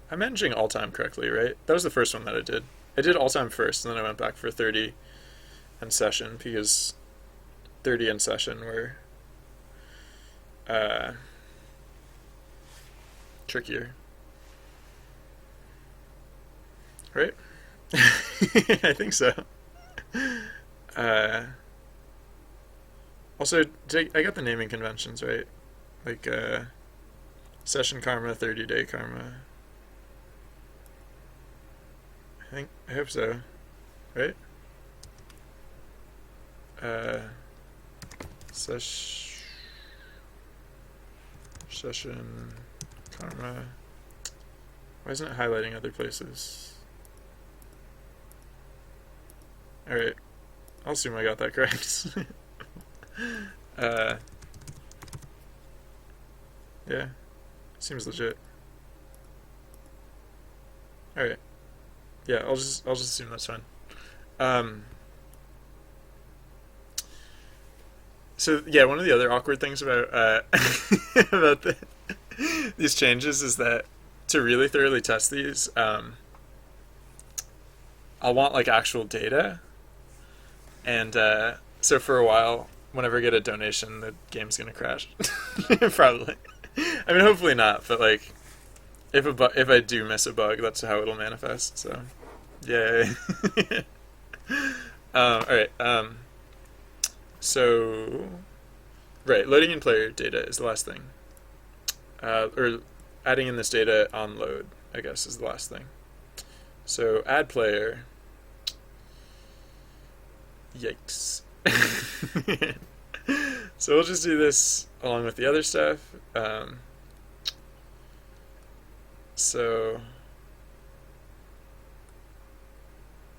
I'm managing all time correctly, right? That was the first one that I did. I did all time first, and then I went back for 30 and session, because 30 and session were trickier. Right? I think so. Also, I got the naming conventions right. Like, session karma, 30-day karma. I hope so. Right? Session karma. Why isn't it highlighting other places? Alright. I'll assume I got that correct. Yeah. Seems legit. Alright. Yeah, I'll just assume that's fine. So yeah, one of the other awkward things about about these changes is that to really thoroughly test these, I'll want like actual data, and so for a while, whenever I get a donation, the game's gonna crash. Probably. I mean, hopefully not, but like, if I do miss a bug, that's how it'll manifest. So, yay. All right. So, right, loading in player data is the last thing. Or adding in this data on load, I guess, is the last thing. So add player. Yikes. So we'll just do this along with the other stuff. So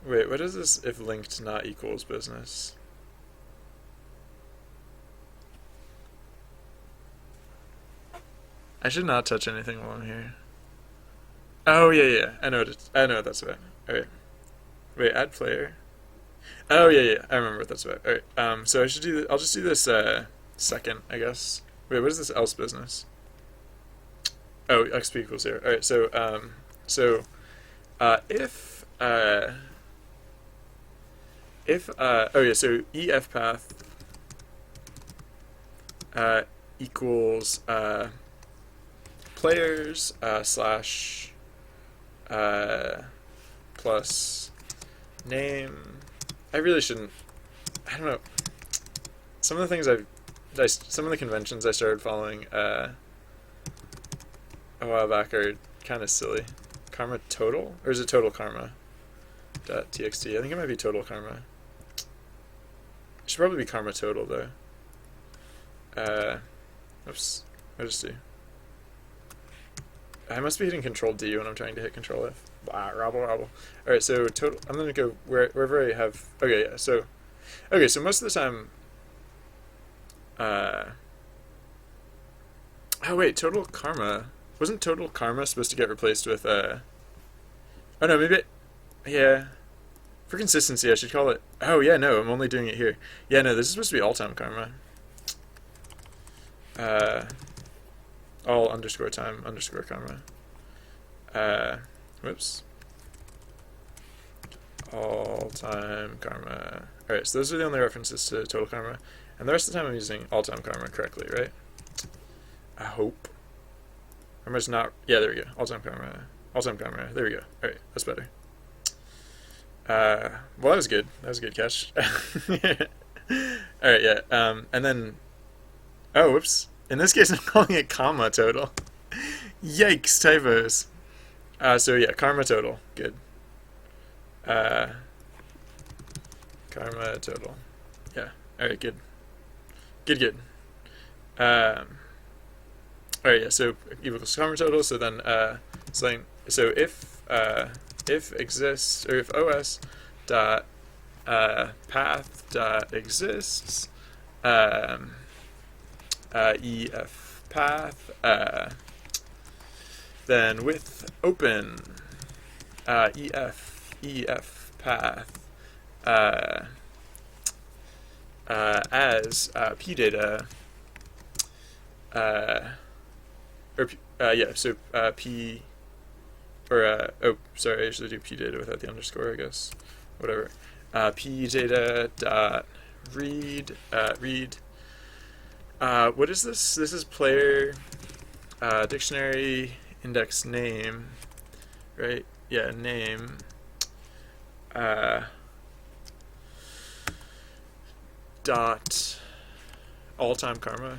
Wait, what is this if linked not equals business? I should not touch anything while I'm here. Oh yeah. I know what that's about. Alright. Wait, add player. Oh yeah. I remember what that's about. Alright. So I'll just do this second, I guess. Wait, what is this else business? Oh, XP equals 0. Alright, so so EF path equals players slash plus name. I really shouldn't. I don't know. Some of the things some of the conventions I started following a while back are kind of silly. Karma total, or is it total karma? .txt. I think it might be total karma. It should probably be karma total though. Oops. I just do. I must be hitting Control D when I'm trying to hit Control F. Robble. Alright, so total. I'm gonna go wherever I have. Okay, yeah. So most of the time. Oh wait, total karma. Wasn't total karma supposed to get replaced with Oh no, maybe. Yeah. For consistency, I should call it. Oh yeah, no, I'm only doing it here. Yeah, no, this is supposed to be all-time karma. All underscore time underscore karma. Whoops. All-time karma. Alright, so those are the only references to total karma. And the rest of the time I'm using all-time karma correctly, right? I hope. Or am I just not? Yeah, there we go. All-time karma. All-time karma. There we go. Alright, that's better. Well, that was good. That was a good catch. Alright, yeah. And then... Oh, whoops. In this case, I'm calling it comma total. Yikes, typos. So yeah, karma total. Good. Karma total. Yeah. Alright, good. Good. Alright, yeah, so equals karma total, so then, so if exists, or if os dot path dot exists, ef path, then with open ef path as p data, p, or oh sorry, I usually do p data without the underscore, I guess, whatever. P data dot read what is this? This is player dictionary index name, right? Yeah, name. Dot all-time karma.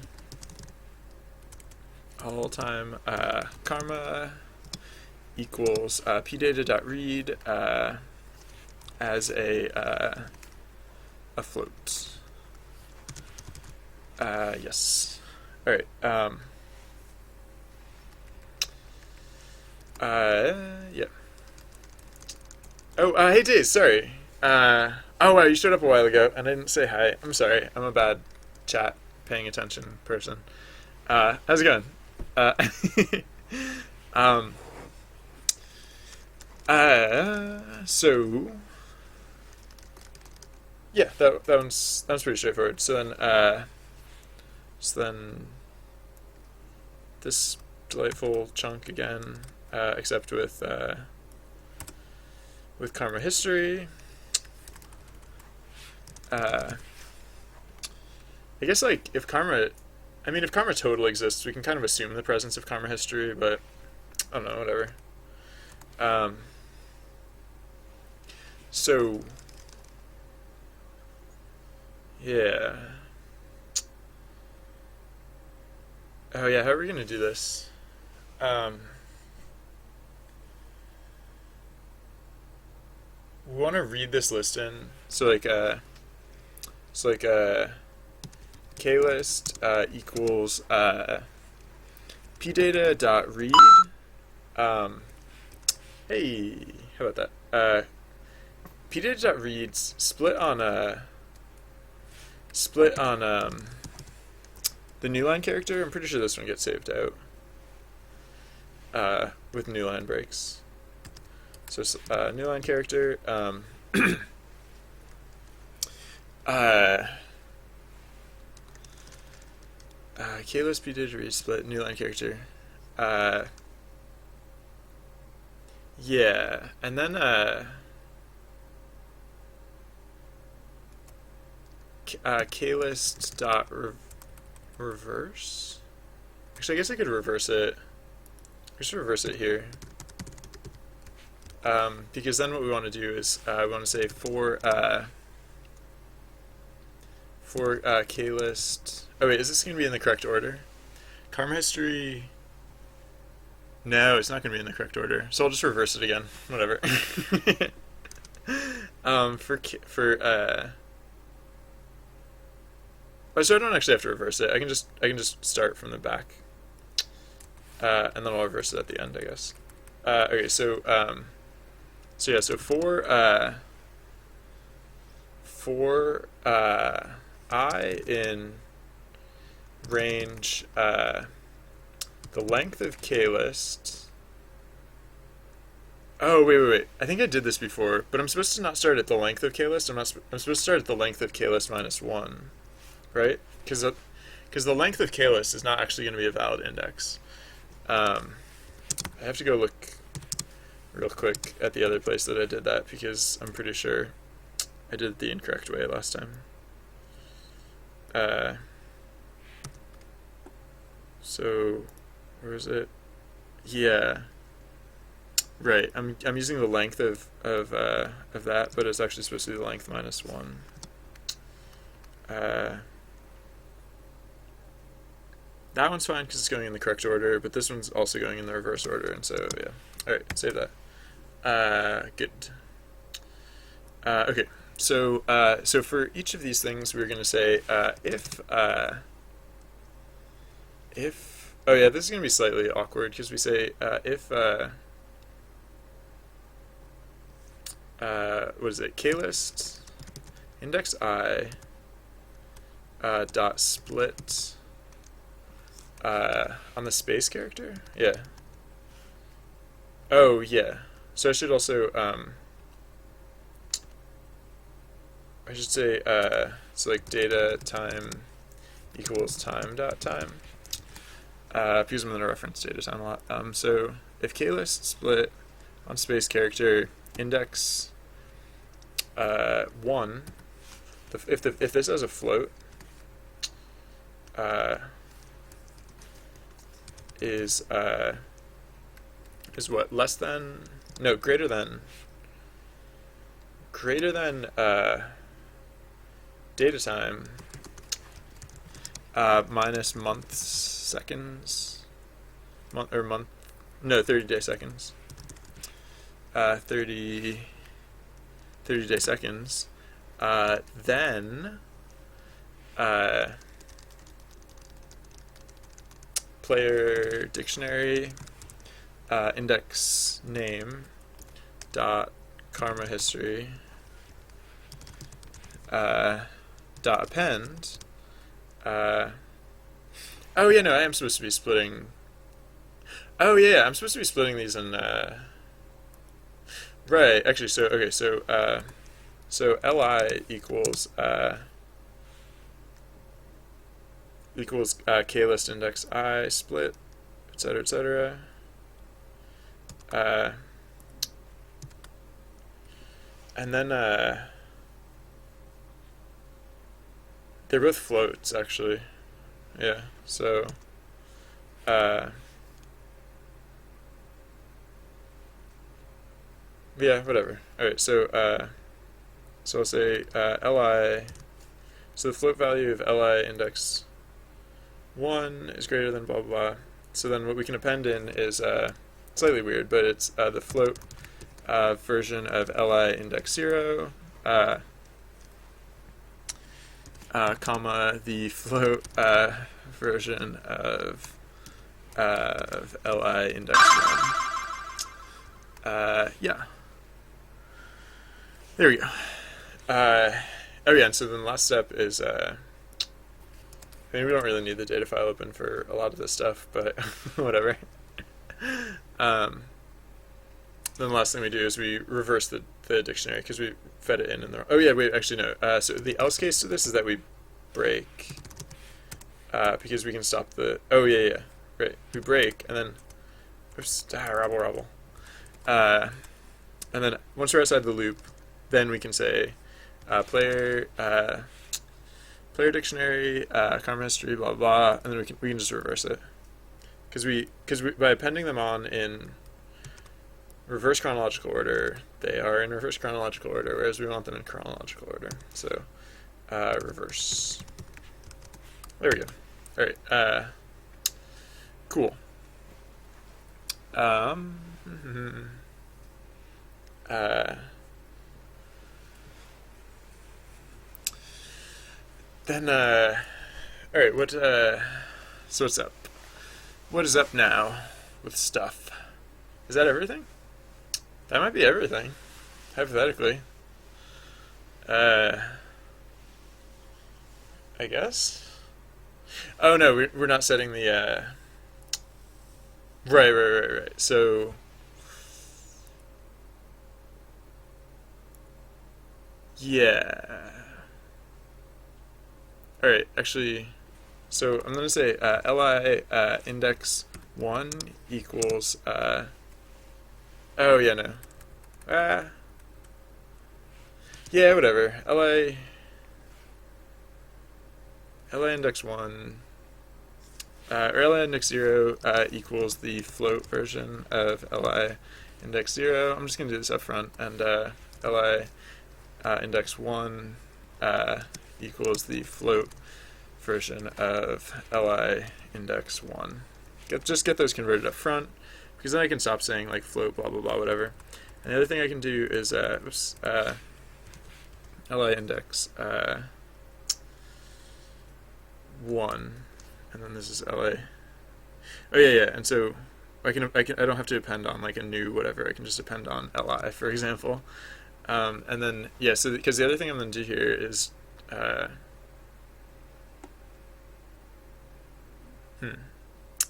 All-time karma equals pdata.read as a float. Yes. All right. Yeah. Oh, hey Days, sorry. Oh wow, you showed up a while ago and I didn't say hi. I'm sorry. I'm a bad chat paying attention person. How's it going? So yeah, that one's pretty straightforward. So then this delightful chunk again, except with karma history. I guess like if karma total exists, we can kind of assume the presence of karma history, but I don't know, whatever. So yeah. Oh yeah, how are we gonna do this? We want to read this list in. So like klist equals pdata.read. Hey, how about that? pdata.reads split on the new line character. I'm pretty sure this one gets saved out with new line breaks. So new line character. Klist pdata.read split new line character. Yeah, and then klist dot reverse. Actually, I guess I could reverse it. I should reverse it here. Because then what we want to do is we want to say for klist. Oh wait, is this going to be in the correct order? Karma history. No, it's not going to be in the correct order. So I'll just reverse it again. Whatever. So I don't actually have to reverse it. I can just start from the back, and then I'll reverse it at the end, I guess. Okay, so for I in range the length of klist. Oh wait! I think I did this before, but I'm supposed to not start at the length of klist. I'm supposed to start at the length of klist minus 1, right? Because the length of klist is not actually going to be a valid index. I have to go look real quick at the other place that I did that because I'm pretty sure I did it the incorrect way last time. So where is it? Yeah. Right. I'm using the length of that, but it's actually supposed to be the length minus 1. That one's fine because it's going in the correct order, but this one's also going in the reverse order, and so yeah. All right, save that. Good. Okay. So for each of these things, we're going to say if oh yeah, this is going to be slightly awkward because we say if what is it? Klist index I dot split on the space character. Yeah. Oh yeah. So I should also I should say so like data time equals time dot time. Because I'm going to reference data time a lot. So if klist split on space character index 1, if this has a float, is what, less than, no, greater than data time minus months, seconds, 30-day seconds, 30-day seconds, then player dictionary index name dot karma history dot append. Oh yeah, no, I am supposed to be splitting. Oh yeah, I'm supposed to be splitting these in. Right, actually, so okay, so li equals klist index I split, etc., etc. And then they're both floats, actually. Yeah, so yeah, whatever. Alright, so I'll say li, so the float value of li index 1 is greater than blah blah blah. So then what we can append in is slightly weird, but it's the float version of li index 0 comma the float version of li index 1. Yeah. There we go. Oh yeah, and so then the last step is, I mean, we don't really need the data file open for a lot of this stuff, but whatever. Um, then the last thing we do is we reverse the dictionary because we fed it in the. Oh yeah, wait, actually no. So the else case to this is that we break, because we can stop the. Oh yeah, right. We break and then, oops, rabble. And then once we're outside the loop, then we can say, player dictionary, karma history, blah blah, and then we can just reverse it because we by appending them on in reverse chronological order, they are in reverse chronological order, whereas we want them in chronological order. So reverse. There we go. All right. Cool. Then all right. So what's up? What is up now with stuff? Is that everything? That might be everything, hypothetically. I guess. Oh no, we're not setting the. Right. So. Yeah. All right. Actually, so I'm gonna say li index 1 equals. Oh yeah, no. Yeah, whatever. li index 1 or li index 0 equals the float version of li index 0. I'm just gonna do this up front, and li index 1 equals the float version of li index 1. Just get those converted up front, because then I can stop saying like float blah blah blah whatever. And the other thing I can do is li index 1, and then this is li. Oh yeah, and so I don't have to append on like a new whatever. I can just append on li, for example. And then yeah, so because the other thing I'm going to do here is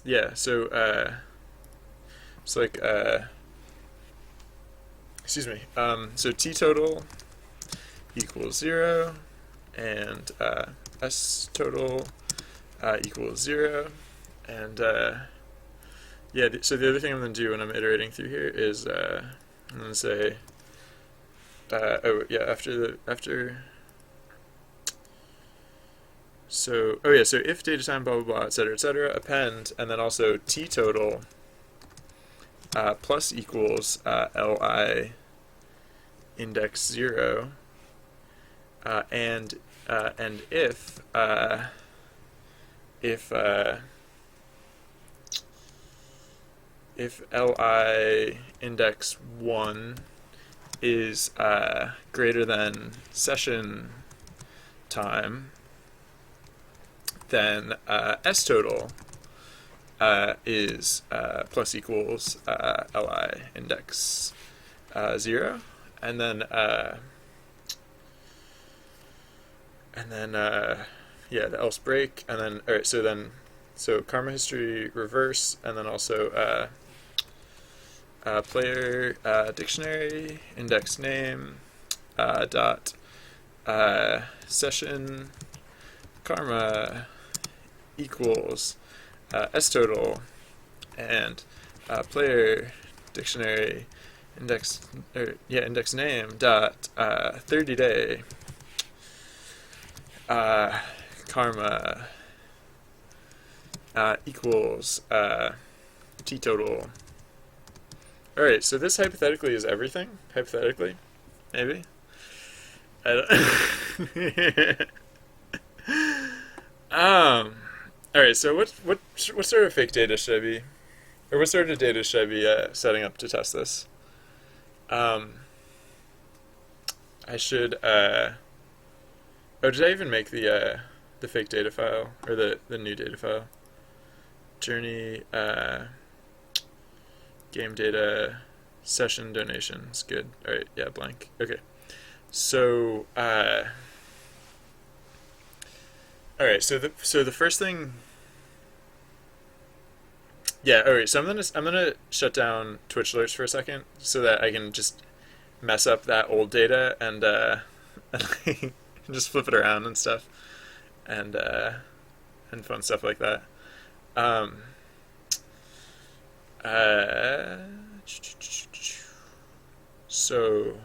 yeah, so it's like excuse me. So t total equals 0, and s total equals 0, and yeah. So the other thing I'm going to do when I'm iterating through here is I'm going to say oh yeah, after. So oh yeah, so if data time blah blah blah etc append, and then also t total plus equals li index 0, and if li index 1 is greater than session time, then s total is plus equals li index 0, and then yeah, the else break, and then all right. So karma history reverse, and then also player dictionary index name dot session karma equals s total, and player dictionary index name dot 30-day karma equals t total. All right, so this hypothetically is everything. Hypothetically, maybe. I don't. All right. So what sort of fake data should I be, or what sort of data should I be setting up to test this? I should. Oh, did I even make the fake data file, or the new data file? Journey game data session donations. Good. All right. Yeah. Blank. Okay. So, all right. So the first thing, yeah. All right. So I'm gonna shut down Twitch alerts for a second so that I can just mess up that old data and and just flip it around and stuff and fun stuff like that. Um, uh, so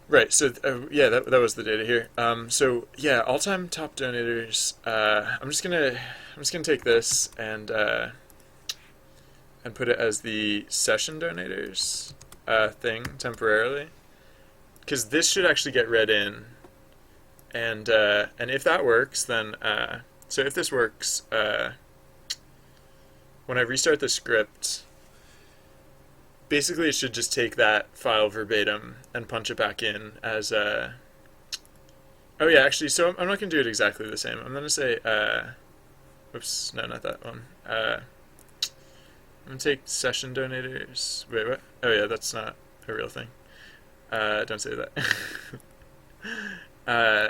right, so yeah, that was the data here. So yeah, all-time top donators. I'm just gonna take this and put it as the session donators thing temporarily, because this should actually get read in, and if that works, then so if this works, when I restart the script, basically it should just take that file verbatim and punch it back in as oh yeah, actually, so I'm not going to do it exactly the same. I'm going to say whoops, no, not that one. I'm going to take session donators. Wait, what? Oh yeah, that's not a real thing. Don't say that.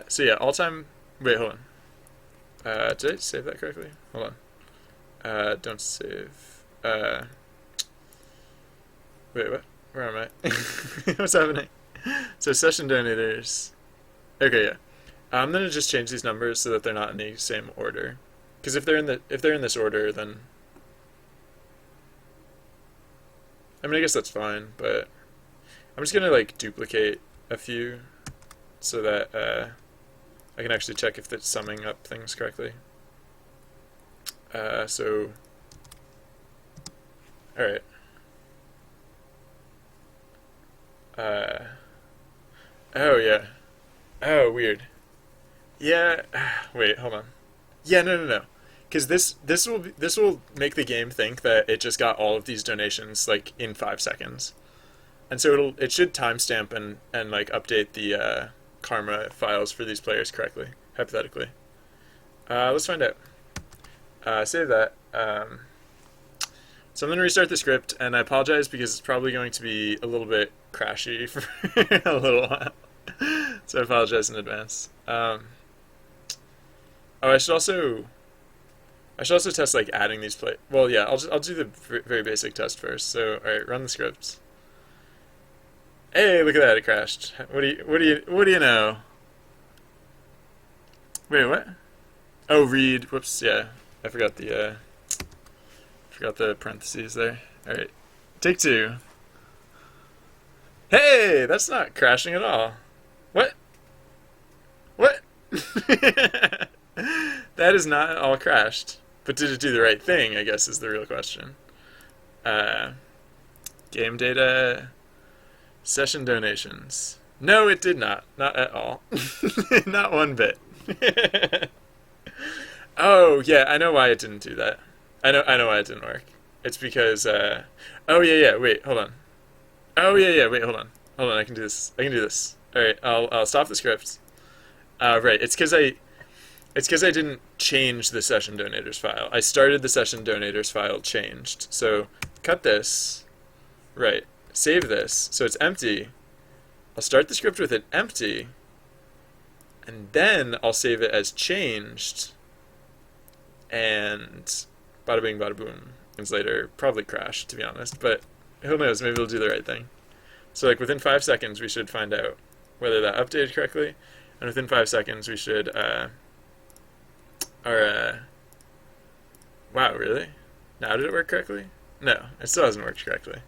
So yeah, all time. Wait, hold on. Did I save that correctly? Hold on. Don't save. Wait, what? Where am I? What's happening? So session donators. Okay, yeah. I'm gonna just change these numbers so that they're not in the same order. Because if they're in this order, then I mean I guess that's fine. But I'm just gonna like duplicate a few so that I can actually check if it's summing up things correctly. So all right. Oh yeah. Oh, weird. Yeah. Wait, hold on. Yeah, no. Because this will make the game think that it just got all of these donations like in 5 seconds, and so it should timestamp and like update the karma files for these players correctly, hypothetically. Let's find out. Save that. So I'm going to restart the script, and I apologize because it's probably going to be a little bit crashy for a little while. So I apologize in advance. Oh, I should also test like adding these play. Well, yeah, I'll do the very basic test first. So all right, run the script. Hey, look at that! It crashed. What do you know? Wait, what? Oh, read. Whoops. Yeah, I forgot the parentheses there. All right, take two. Hey, that's not crashing at all. What? What? That is not all crashed. But did it do the right thing, I guess, is the real question. Uh, Game data, session donations. No, it did not. Not at all. Not one bit. Oh, yeah, I know why it didn't do that. I know why it didn't work. It's because, oh, yeah, wait, hold on. Oh, yeah, wait, hold on. Hold on, I can do this. Alright, I'll stop the script. Right, it's because I didn't change the session donators file. I started the session donators file changed. So cut this. Right. Save this. So it's empty. I'll start the script with it empty. And then I'll save it as changed. And bada bing, bada boom. And later probably crash, to be honest. But who knows? Maybe it'll do the right thing. So like within 5 seconds, we should find out whether that updated correctly. And within 5 seconds, we should... wow, really? Now did it work correctly? No, it still hasn't worked correctly.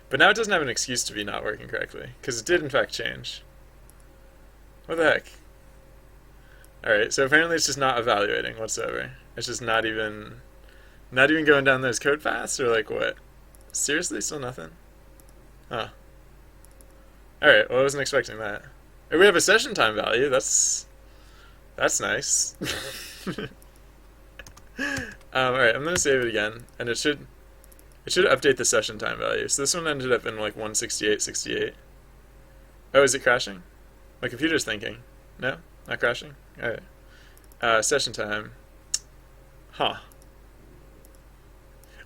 But now it doesn't have an excuse to be not working correctly, because it did in fact change. What the heck? Alright, so apparently it's just not evaluating whatsoever. It's just not even going down those code paths, or like what? Seriously, still nothing? Huh. Alright, well I wasn't expecting that. We have a session time value, that's nice. Alright, I'm gonna save it again, and it should update the session time value. So this one ended up in like 168.68. Oh, is it crashing? My computer's thinking. No? Not crashing? Alright. Session time. Huh.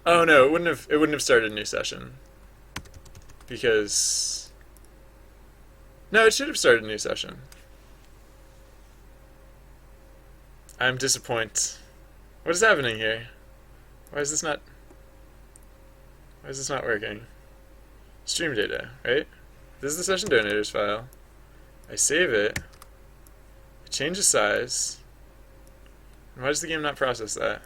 Oh no, it wouldn't have started a new session. Because No, it should have started a new session. I'm disappointed. What is happening here? Why is this not... Why is this not working? Stream data, right? This is the session donators file. I save it. I change the size. Why does the game not process that?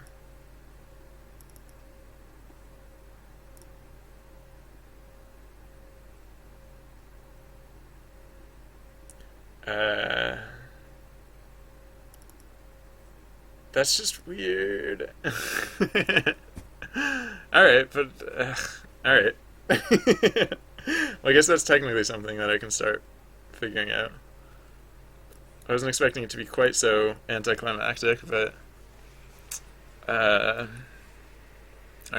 That's just weird. Alright, but... alright. Well, I guess that's technically something that I can start figuring out. I wasn't expecting it to be quite so anticlimactic, but... Alright,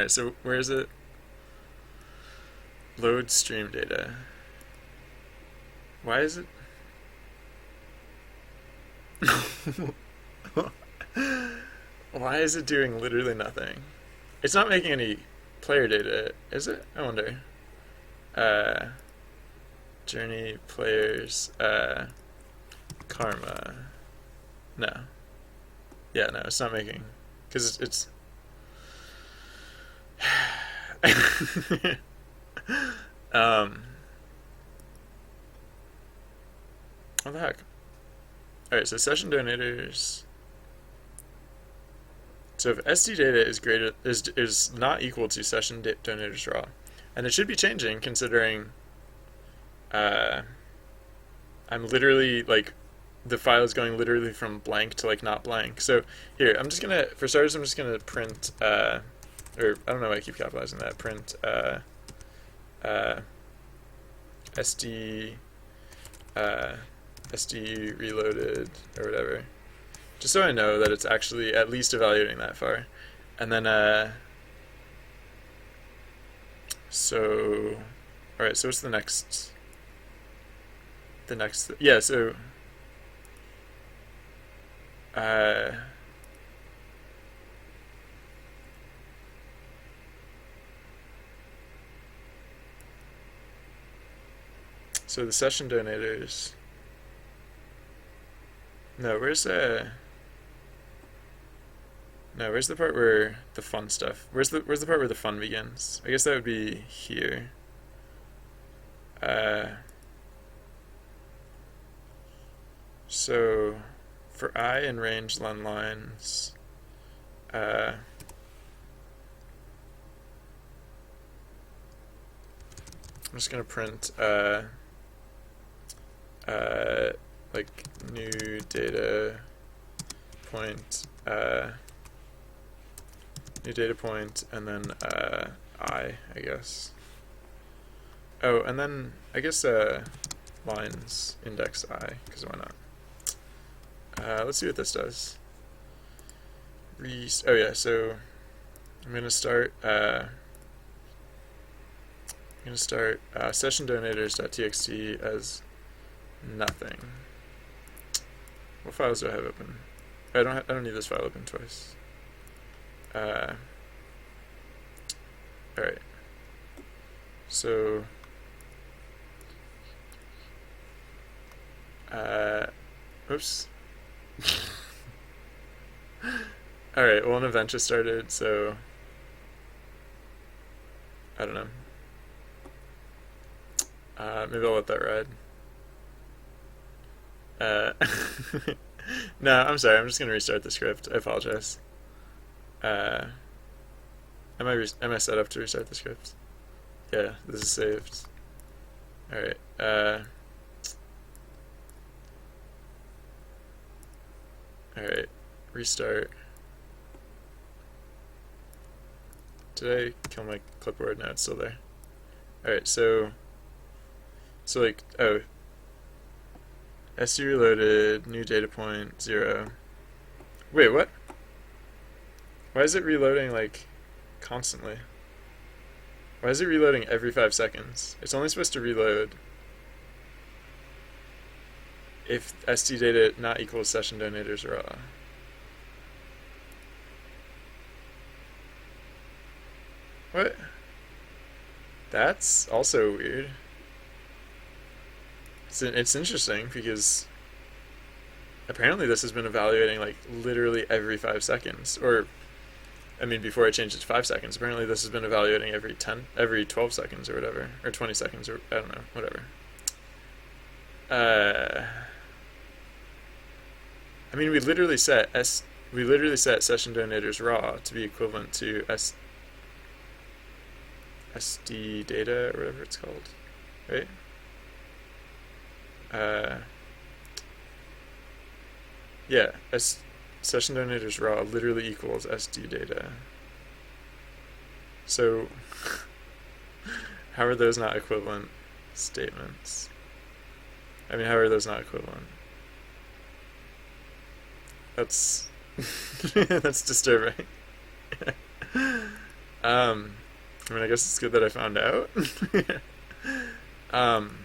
so where is it? Load stream data. Why is it... Why is it doing literally nothing? It's not making any player data, is it? I wonder. Journey, players, karma. No. Yeah, no, it's not making... Because it's... What the heck? Alright, so session donators... So if SD data is not equal to session donators raw, and it should be changing considering I'm literally like the file is going literally from blank to like not blank. So here I'm just gonna for starters I'm just gonna print or I don't know why I keep capitalizing that, print SD SD reloaded or whatever. Just so I know that it's actually at least evaluating that far. And then, so, alright, so what's the next, yeah, so, so the session donators, no, where's the part where the fun stuff? Where's the part where the fun begins? I guess that would be here. So for I and range len lines, I'm just gonna print like new data point. New data point, and then I guess. Oh, and then I guess lines index I, because why not? Let's see what this does. Oh yeah, so I'm gonna start. Session donators.txt as nothing. What files do I have open? I don't need this file open twice. Alright. So, oops. Alright, well, an event just started, so, I don't know. Maybe I'll let that ride. No, I'm sorry, I'm just gonna restart the script. I apologize. Am I set up to restart the script? Yeah, this is saved. Alright, alright, restart. Did I kill my clipboard? No, it's still there. Alright, so like, oh, SD reloaded, new data point, 0. Wait, what? Why is it reloading, like, constantly? Why is it reloading every 5 seconds? It's only supposed to reload if SD data not equals session donators raw. What? That's also weird. It's interesting because apparently this has been evaluating like literally every 5 seconds, or I mean, before I changed it to 5 seconds. Apparently, this has been evaluating every 12 seconds or whatever, or 20 seconds, or I don't know, whatever. Uh, I mean, we literally set session donators raw to be equivalent to SD data or whatever it's called, right? Uh, yeah, session donators raw literally equals SD data. So, how are those not equivalent statements? I mean, how are those not equivalent? That's that's disturbing. I mean, I guess it's good that I found out. um,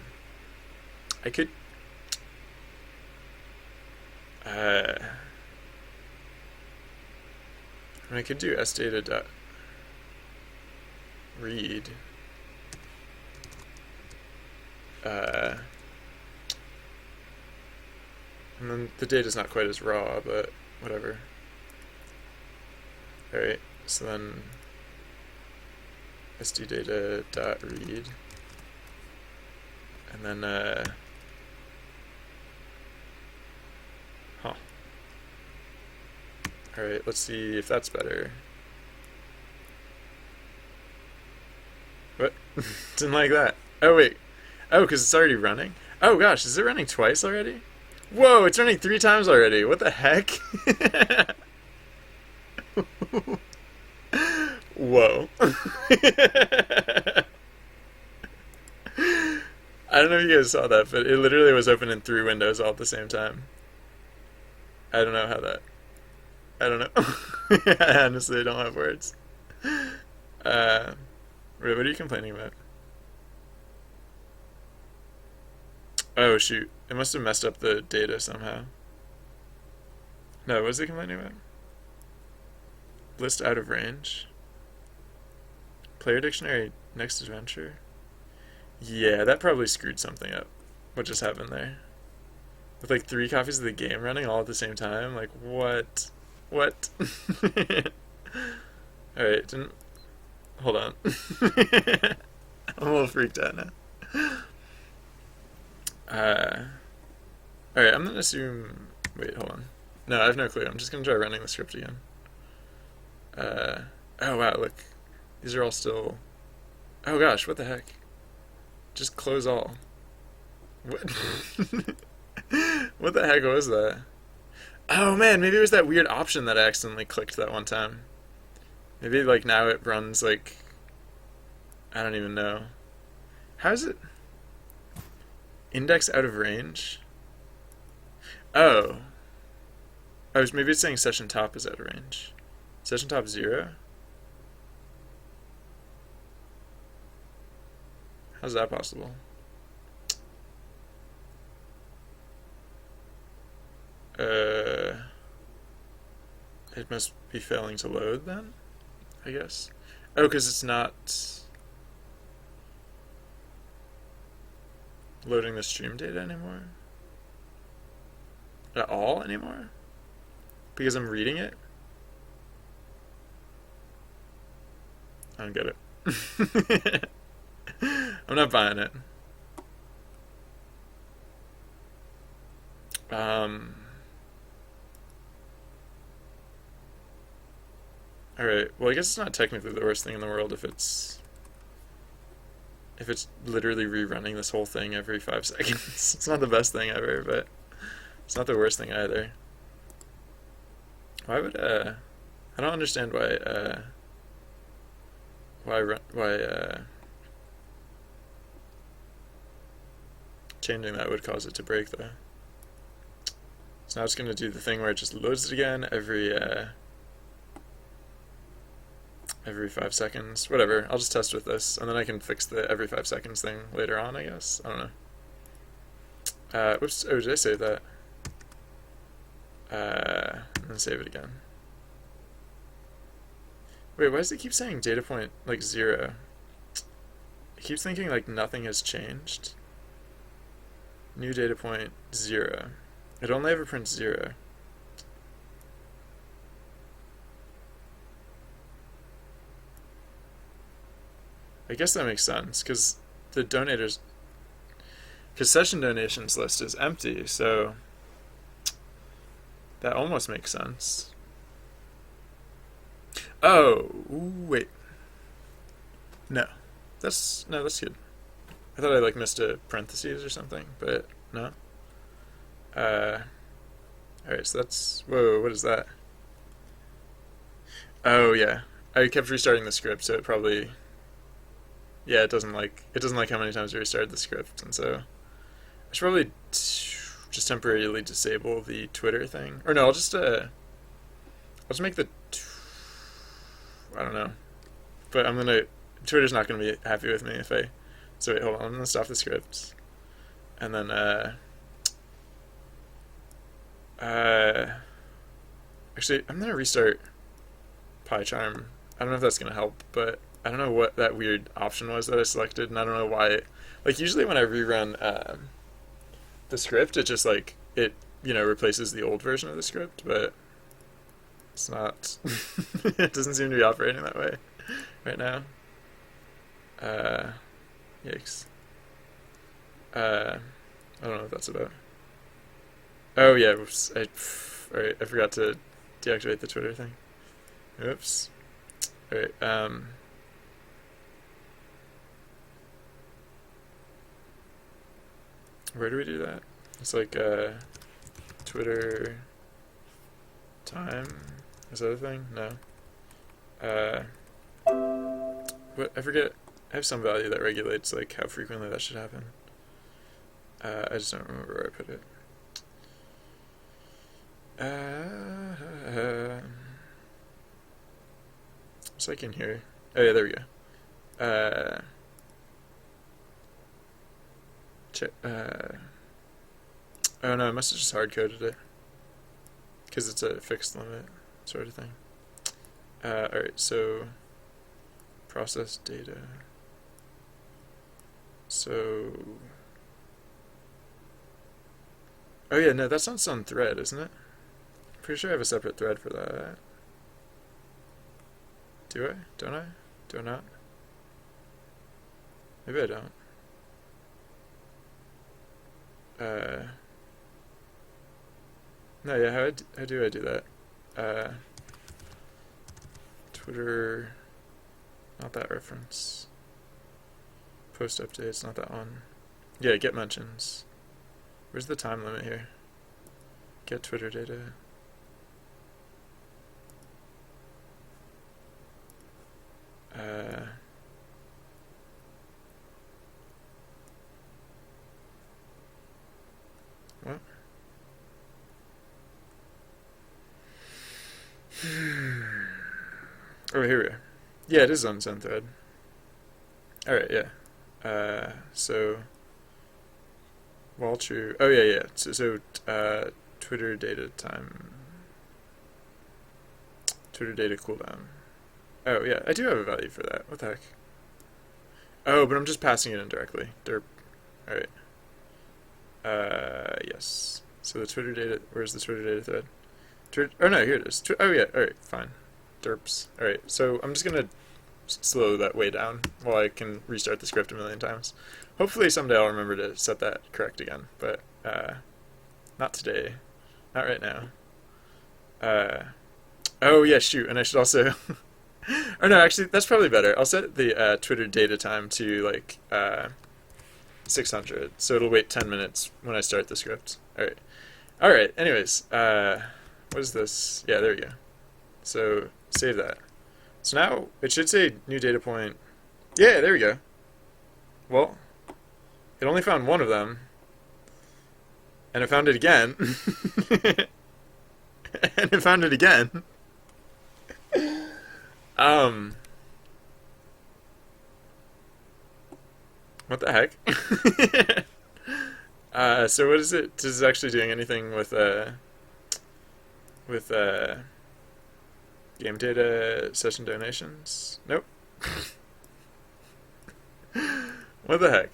I could. I mean, I could do sdata dot read. And then the data's not quite as raw, but whatever. Alright, so then sdata.read. And then, Alright, let's see if that's better. What? Didn't like that. Oh, wait. Oh, because it's already running? Oh, gosh, is it running twice already? Whoa, it's running 3 times already. What the heck? Whoa. I don't know if you guys saw that, but it literally was open in 3 windows all at the same time. I don't know how that... I don't know. I honestly don't have words. What are you complaining about? Oh, shoot. It must have messed up the data somehow. No, what was it complaining about? List out of range? Player dictionary next adventure? Yeah, that probably screwed something up. What just happened there? With like 3 copies of the game running all at the same time? Like, what? What? Alright, didn't... Hold on. I'm a little freaked out now. Alright, I'm gonna assume... Wait, hold on. No, I have no clue. I'm just gonna try running the script again. Oh wow, look. These are all still... Oh gosh, what the heck? Just close all. What? What the heck was that? Oh man, maybe it was that weird option that I accidentally clicked that one time. Maybe like now it runs like... I don't even know. How is it? Index out of range? Oh. Oh, maybe it's saying session top is out of range. Session top 0? How's that possible? It must be failing to load then, I guess. Oh, because it's not loading the stream data anymore? At all anymore? Because I'm reading it? I don't get it. I'm not buying it. Alright, well I guess it's not technically the worst thing in the world if it's literally rerunning this whole thing every 5 seconds. It's not the best thing ever, but it's not the worst thing either. Why would I don't understand why changing that would cause it to break though. So now it's gonna do the thing where it just loads it again every 5 seconds. Whatever, I'll just test with this, and then I can fix the every 5 seconds thing later on, I guess. I don't know. Whoops, oh, did I save that? And then save it again. Wait, why does it keep saying data point, like, 0? It keeps thinking, like, nothing has changed. new data point 0. It only ever prints 0. I guess that makes sense, because the donators, because session donations list is empty, so that almost makes sense. Oh, wait. No. That's good. I thought I like missed a parentheses or something, but no. Alright, so that's, whoa, what is that? Oh yeah. I kept restarting the script, so it probably, yeah, it doesn't like how many times I restarted the script, and so I should probably just temporarily disable the Twitter thing. Or no, I'll just make the, I don't know. But Twitter's not gonna be happy with me if I, so wait, hold on, I'm gonna stop the script. And then, actually, I'm gonna restart PyCharm. I don't know if that's gonna help, but I don't know what that weird option was that I selected, and I don't know why. Like, usually when I rerun the script, it just like replaces the old version of the script, but it's not. It doesn't seem to be operating that way right now. Yikes. I don't know what that's about. Oh yeah, oops. Alright, I forgot to deactivate the Twitter thing. Oops. Alright, where do we do that? It's like, Twitter time? Is that a thing? No. What? I forget. I have some value that regulates, like, how frequently that should happen. I just don't remember where I put it. It's like in here. Oh yeah, there we go. Oh no, I must have just hard coded it, because it's a fixed limit sort of thing. Alright, so process data. So, oh yeah, no, that's not some thread, isn't it? Pretty sure I have a separate thread for that. Do I? Don't I? Do I not? Maybe I don't. No, yeah, how do I do that? Twitter, not that reference. Post updates, not that one. Yeah, get mentions. Where's the time limit here? Get Twitter data. What? Oh, here we are. Yeah, it is on send thread. Alright, yeah. So, while true. Oh, yeah. So Twitter data time. Twitter data cooldown. Oh, yeah, I do have a value for that. What the heck? Oh, but I'm just passing it in directly. Derp. Alright. Yes. So the Twitter data, where's the Twitter data thread? Oh no, here it is. Oh yeah, alright, fine. Derps. Alright, so I'm just gonna slow that way down while I can restart the script a million times. Hopefully someday I'll remember to set that correct again, but not today. Not right now. Oh yeah, shoot, and I should also or no, actually, that's probably better. I'll set the Twitter data time to like 600, so it'll wait 10 minutes when I start the script. Alright, anyways, what is this? Yeah, there we go. So, save that. So now, it should say new data point. Yeah, there we go. Well, it only found one of them, and it found it again. And it found it again. What the heck? So what is it? Is it actually doing anything with game data session donations? Nope. What the heck?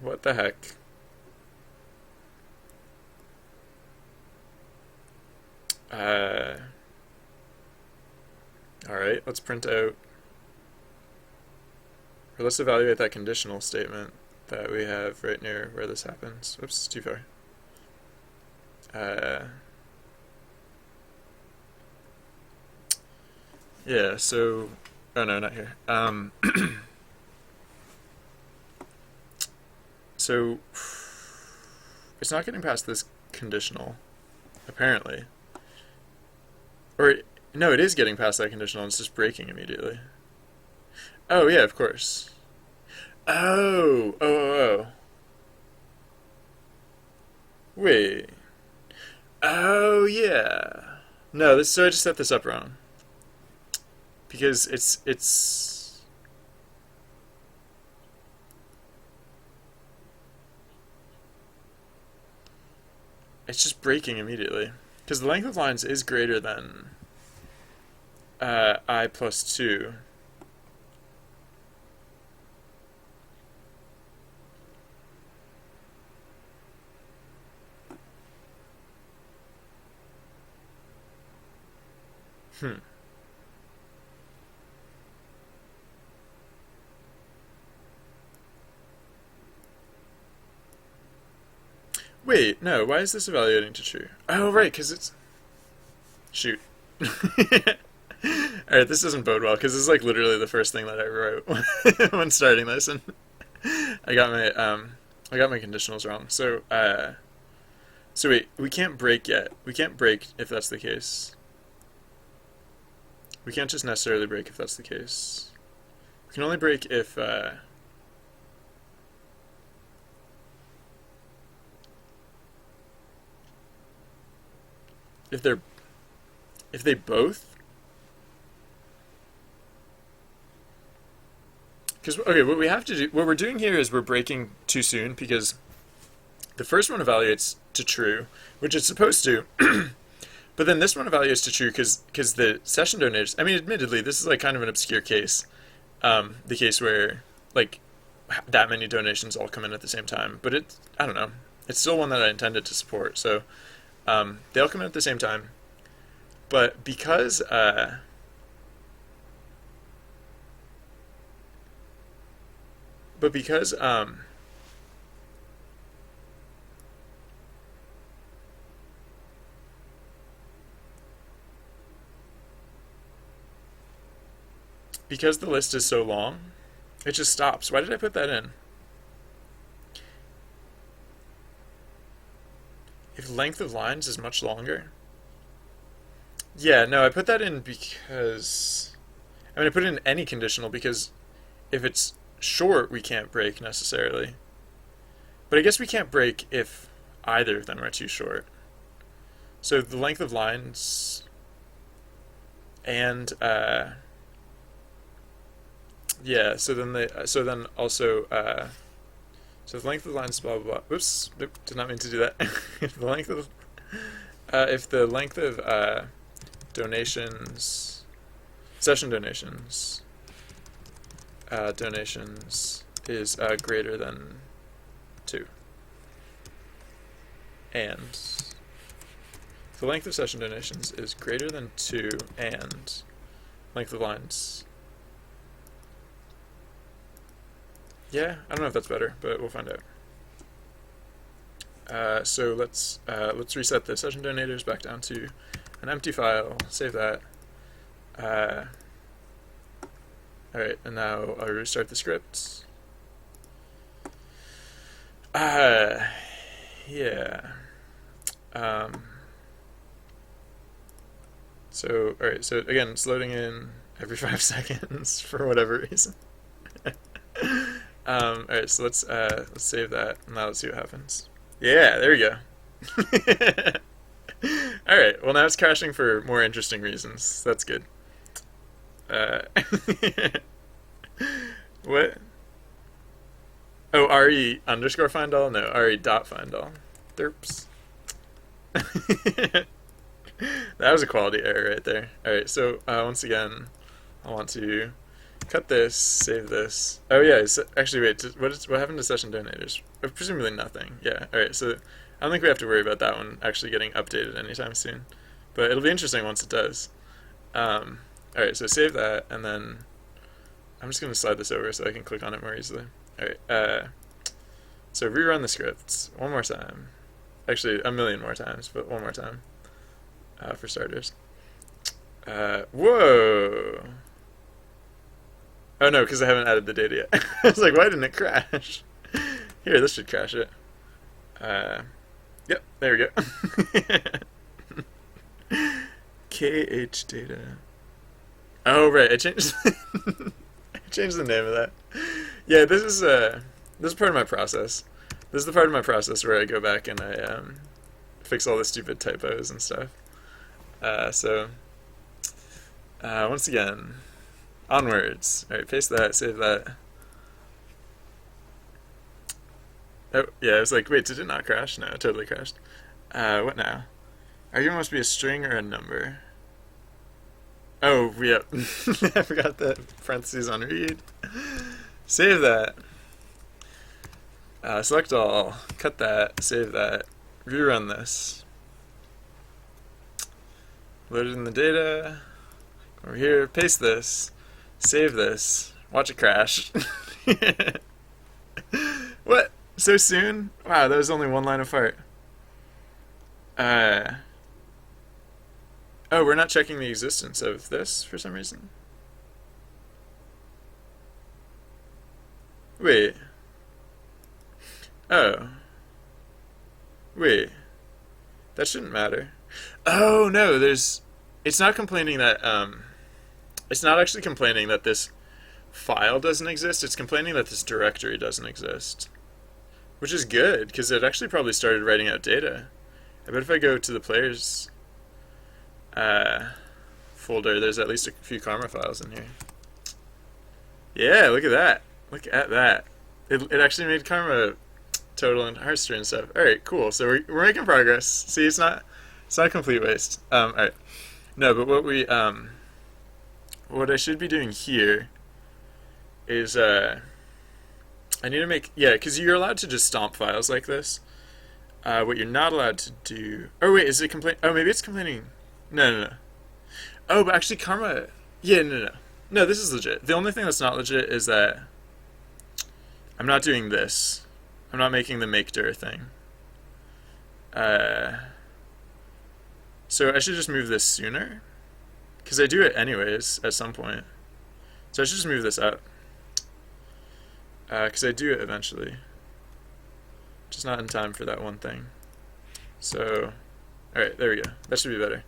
What the heck? Alright, let's print out, or let's evaluate that conditional statement that we have right near where this happens. Whoops, too far. Yeah, so, oh no, not here. So, it's not getting past this conditional, apparently. Or, no, it is getting past that conditional, it's just breaking immediately. Oh, yeah, of course. Oh. Wait. Oh, yeah. No, so I just set this up wrong. Because it's just breaking immediately. Because the length of lines is greater than I plus 2. Wait, no, why is this evaluating to true? Oh, right, because it's... Shoot. Alright, this doesn't bode well, because this is like literally the first thing that I wrote when starting this, and I got my conditionals wrong. So wait, we can't break yet. We can't break if that's the case. We can't just necessarily break if that's the case. We can only break if they both. Because okay, what we have to do, what we're doing here is we're breaking too soon, because the first one evaluates to true, which it's supposed to, but then this one evaluates to true because the session donators. I mean, admittedly, this is like kind of an obscure case, the case where like that many donations all come in at the same time. But I don't know, it's still one that I intended to support. So they all come in at the same time, but because because the list is so long, it just stops. Why did I put that in? If length of lines is much longer? Yeah, no, I put that in because... I mean, I put it in any conditional because if it's short, we can't break necessarily. But I guess we can't break if either of them are too short. So the length of lines and... yeah, so then also... so the length of the lines, blah, blah, blah. Whoops, nope, did not mean to do that. If the length of donations, session donations is greater than 2. And if the length of session donations is greater than 2 and length of lines... Yeah, I don't know if that's better, but we'll find out. So let's reset the session donators back down to an empty file. Save that. All right, and now I'll restart the script. Yeah. So all right, so again, it's loading in every 5 seconds for whatever reason. Alright, so let's save that, and now let's see what happens. Yeah, there we go. Alright, well now it's crashing for more interesting reasons. That's good. What? Oh, RE underscore find all? No, RE dot find all. Derps. That was a quality error right there. Alright, so once again, I want to cut this, save this. Oh yeah, actually wait, what happened to session donators? Presumably nothing. Yeah, alright, so I don't think we have to worry about that one actually getting updated anytime soon. But it'll be interesting once it does. Alright, so save that, and then I'm just going to slide this over so I can click on it more easily. Alright, so rerun the scripts one more time. Actually, a million more times, but one more time for starters. Whoa! Oh no, because I haven't added the data yet. I was like, why didn't it crash? Here, this should crash it. Yep, there we go. KH data. Oh right, I changed. I changed the name of that. Yeah, this is part of my process. This is the part of my process where I go back and I fix all the stupid typos and stuff. Once again, onwards. All right, paste that, save that. Oh yeah, I was like, wait, did it not crash? No, it totally crashed. What now? Argument must be a string or a number. Oh, yep. I forgot the parentheses on read. Save that. Select all. Cut that. Save that. Rerun this. Load it in the data. Over here. Paste this. Save this. Watch it crash. What? So soon? Wow, that was only one line apart. Oh, we're not checking the existence of this for some reason. Wait. Oh. Wait. That shouldn't matter. Oh, no, it's not complaining that, it's not actually complaining that this file doesn't exist, it's complaining that this directory doesn't exist. Which is good, because it actually probably started writing out data. I bet if I go to the players folder, there's at least a few karma files in here. Yeah, look at that. Look at that. It actually made karma total and Hearthstone and stuff. Alright, cool. So we're making progress. See, it's not a complete waste. Alright. No, but what I should be doing here is I need to make, yeah, because you're allowed to just stomp files like this. What you're not allowed to do, oh wait, is it oh maybe it's complaining, no. Oh, but actually karma, yeah, no, this is legit. The only thing that's not legit is that I'm not doing this. I'm not making the make dir thing. So I should just move this sooner, because I do it anyways at some point. So I should just move this up, because I do it eventually, just not in time for that one thing. So, alright, there we go. That should be better.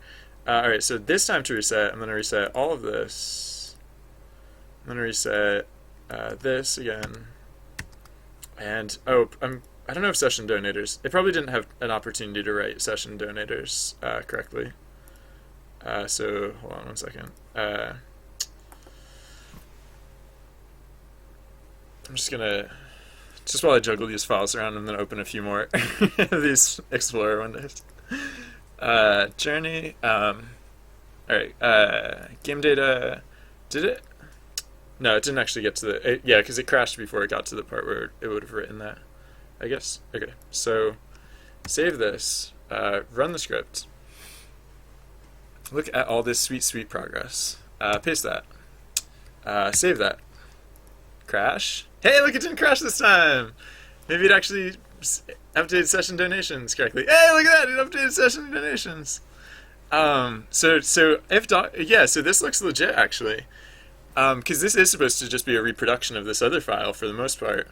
Alright, so this time to reset, I'm going to reset all of this. I'm going to reset this again. And, oh, I don't know if session donators, it probably didn't have an opportunity to write session donators correctly. So, hold on one second. I'm just going to, just while I juggle these files around, I'm going to open a few more of these Explorer windows. Journey, alright, game data, did it? No, it didn't actually get to the, yeah, because it crashed before it got to the part where it would have written that, I guess. Okay, so save this, run the script, look at all this sweet progress, paste that, save that, crash. Hey, look, it didn't crash this time! Maybe it actually updated session donations correctly. Hey, look at that! It updated session donations. So this looks legit actually, because this is supposed to just be a reproduction of this other file for the most part.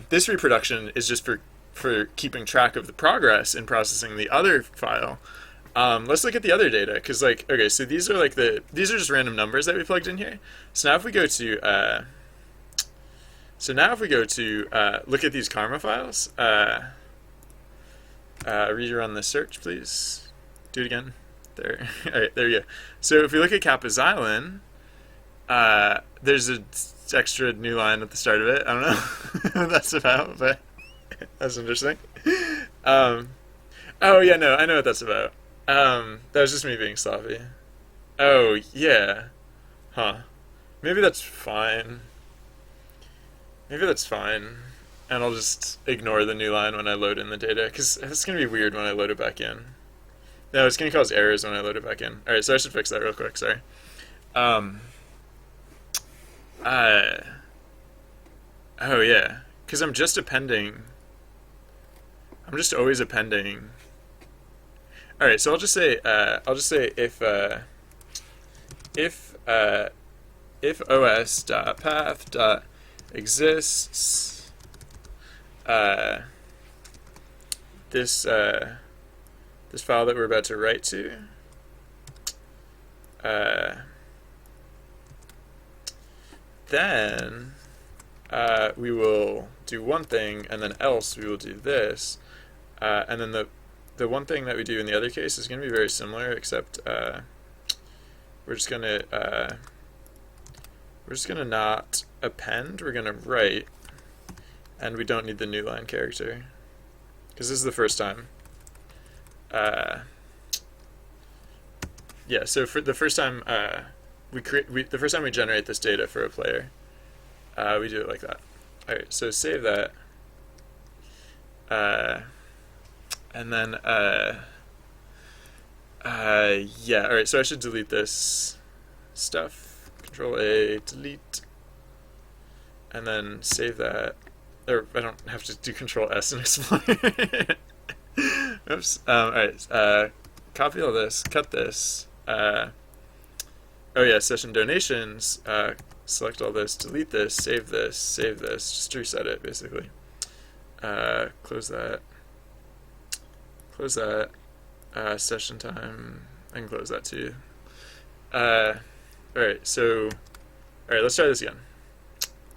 This reproduction is just for keeping track of the progress in processing the other file. Let's look at the other data, because like, okay, so these are just random numbers that we plugged in here. So now if we go to look at these karma files, rerun the search, please. Do it again. There. Alright, there you go. So if we look at Kappa's Island, there's an extra new line at the start of it. I don't know what that's about, but that's interesting. Oh yeah, no, I know what that's about. That was just me being sloppy. Oh, yeah. Huh. Maybe that's fine. Maybe that's fine. And I'll just ignore the new line when I load in the data, because it's going to be weird when I load it back in. No, it's going to cause errors when I load it back in. Alright, so I should fix that real quick, sorry. Um, uh, oh yeah, because I'm just appending. I'm just always appending. Alright, so I'll just say if os.path.exists this this file that we're about to write to, then we will do one thing, and then else we will do this, and then the one thing that we do in the other case is going to be very similar, except we're just gonna not append. We're gonna write, and we don't need the new line character because this is the first time. Yeah. So for the first time, the first time we generate this data for a player, we do it like that. All right. So save that, and then yeah. All right. So I should delete this stuff. Control A, delete, and then save that. Or I don't have to do Control S and explore. Oops. All right. Copy all this. Cut this. Oh yeah. Session donations. Select all this. Delete this. Save this. Save this. Just reset it basically. Close that. Close that. Session time. I can close that too. Alright, so alright, let's try this again.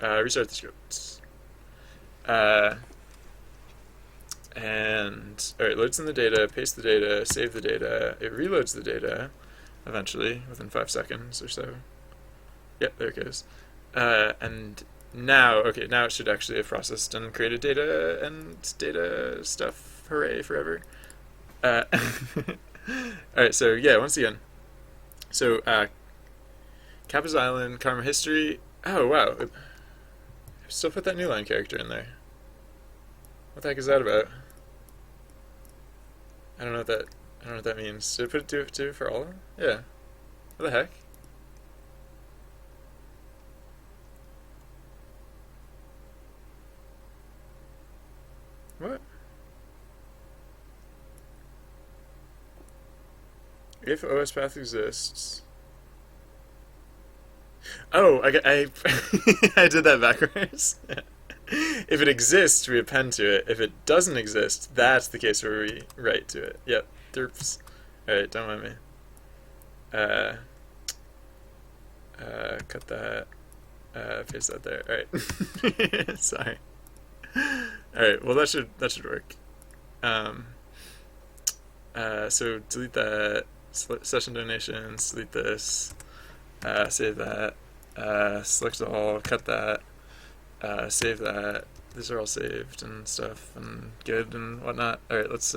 Restart the script. And alright, loads in the data, paste the data, save the data, it reloads the data eventually, within 5 seconds or so. Yep, there it goes. And now, okay, now it should actually have processed and created data and data stuff. Hooray forever. Alright, so yeah, once again. So, Kappa's Island, Karma History. Oh, wow. I still put that new line character in there. What the heck is that about? I don't know what that means. Did I do it for all of them? Yeah. What the heck? What? If OS path exists. Oh, I I did that backwards. If it exists, we append to it. If it doesn't exist, that's the case where we write to it. Yep. Derps. Alright, don't mind me. Cut that. Paste that there. Alright. Sorry. Alright, well that should work. So delete that. Session donations, delete this. Save that. Select all, cut that. Save that. These are all saved and stuff and good and whatnot. Alright, let's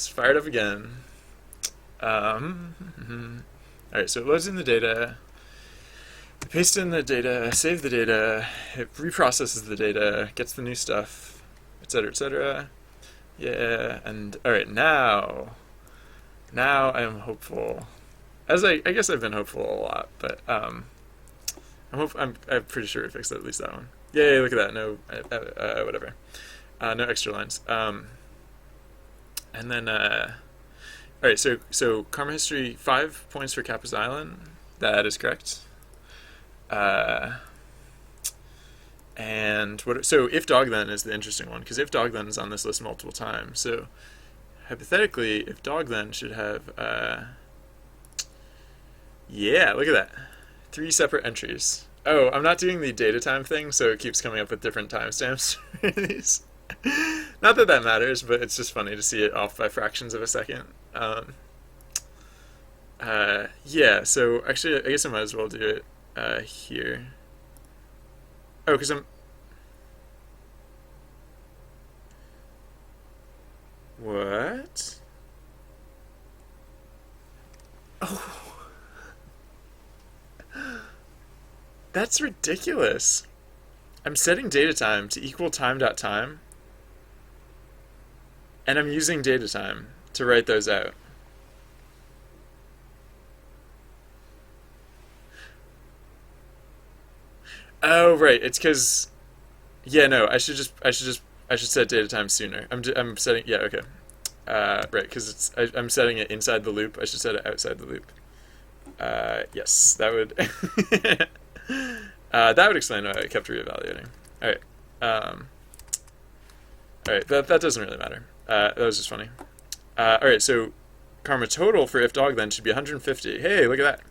fire it up again. Alright, so it loads in the data, paste in the data, save the data, it reprocesses the data, gets the new stuff, etc., etc. Yeah, and alright, now I am hopeful. As I guess I've been hopeful a lot, but I'm pretty sure we fixed at least that one. Yay, look at that. No, whatever. No extra lines. And then, alright, so Karma History, 5 points for Kappa's Island. That is correct. And so if dog then is the interesting one, because if dog then is on this list multiple times. So hypothetically, if dog then should have, yeah, look at that. 3 separate entries. Oh, I'm not doing the data time thing, so it keeps coming up with different timestamps for these. Not that that matters, but it's just funny to see it off by fractions of a second. Yeah, so actually, I guess I might as well do it here. Oh, because I'm... What? Oh. That's ridiculous. I'm setting data time to equal time.time, and I'm using data time to write those out. Oh, right. It's because, yeah, no, I should set data time sooner. I'm setting, yeah, okay. Right, because I'm setting it inside the loop. I should set it outside the loop. Yes, that would, that would explain why I kept reevaluating. All right. All right, that doesn't really matter. That was just funny. All right, so karma total for if dog then should be 150. Hey, look at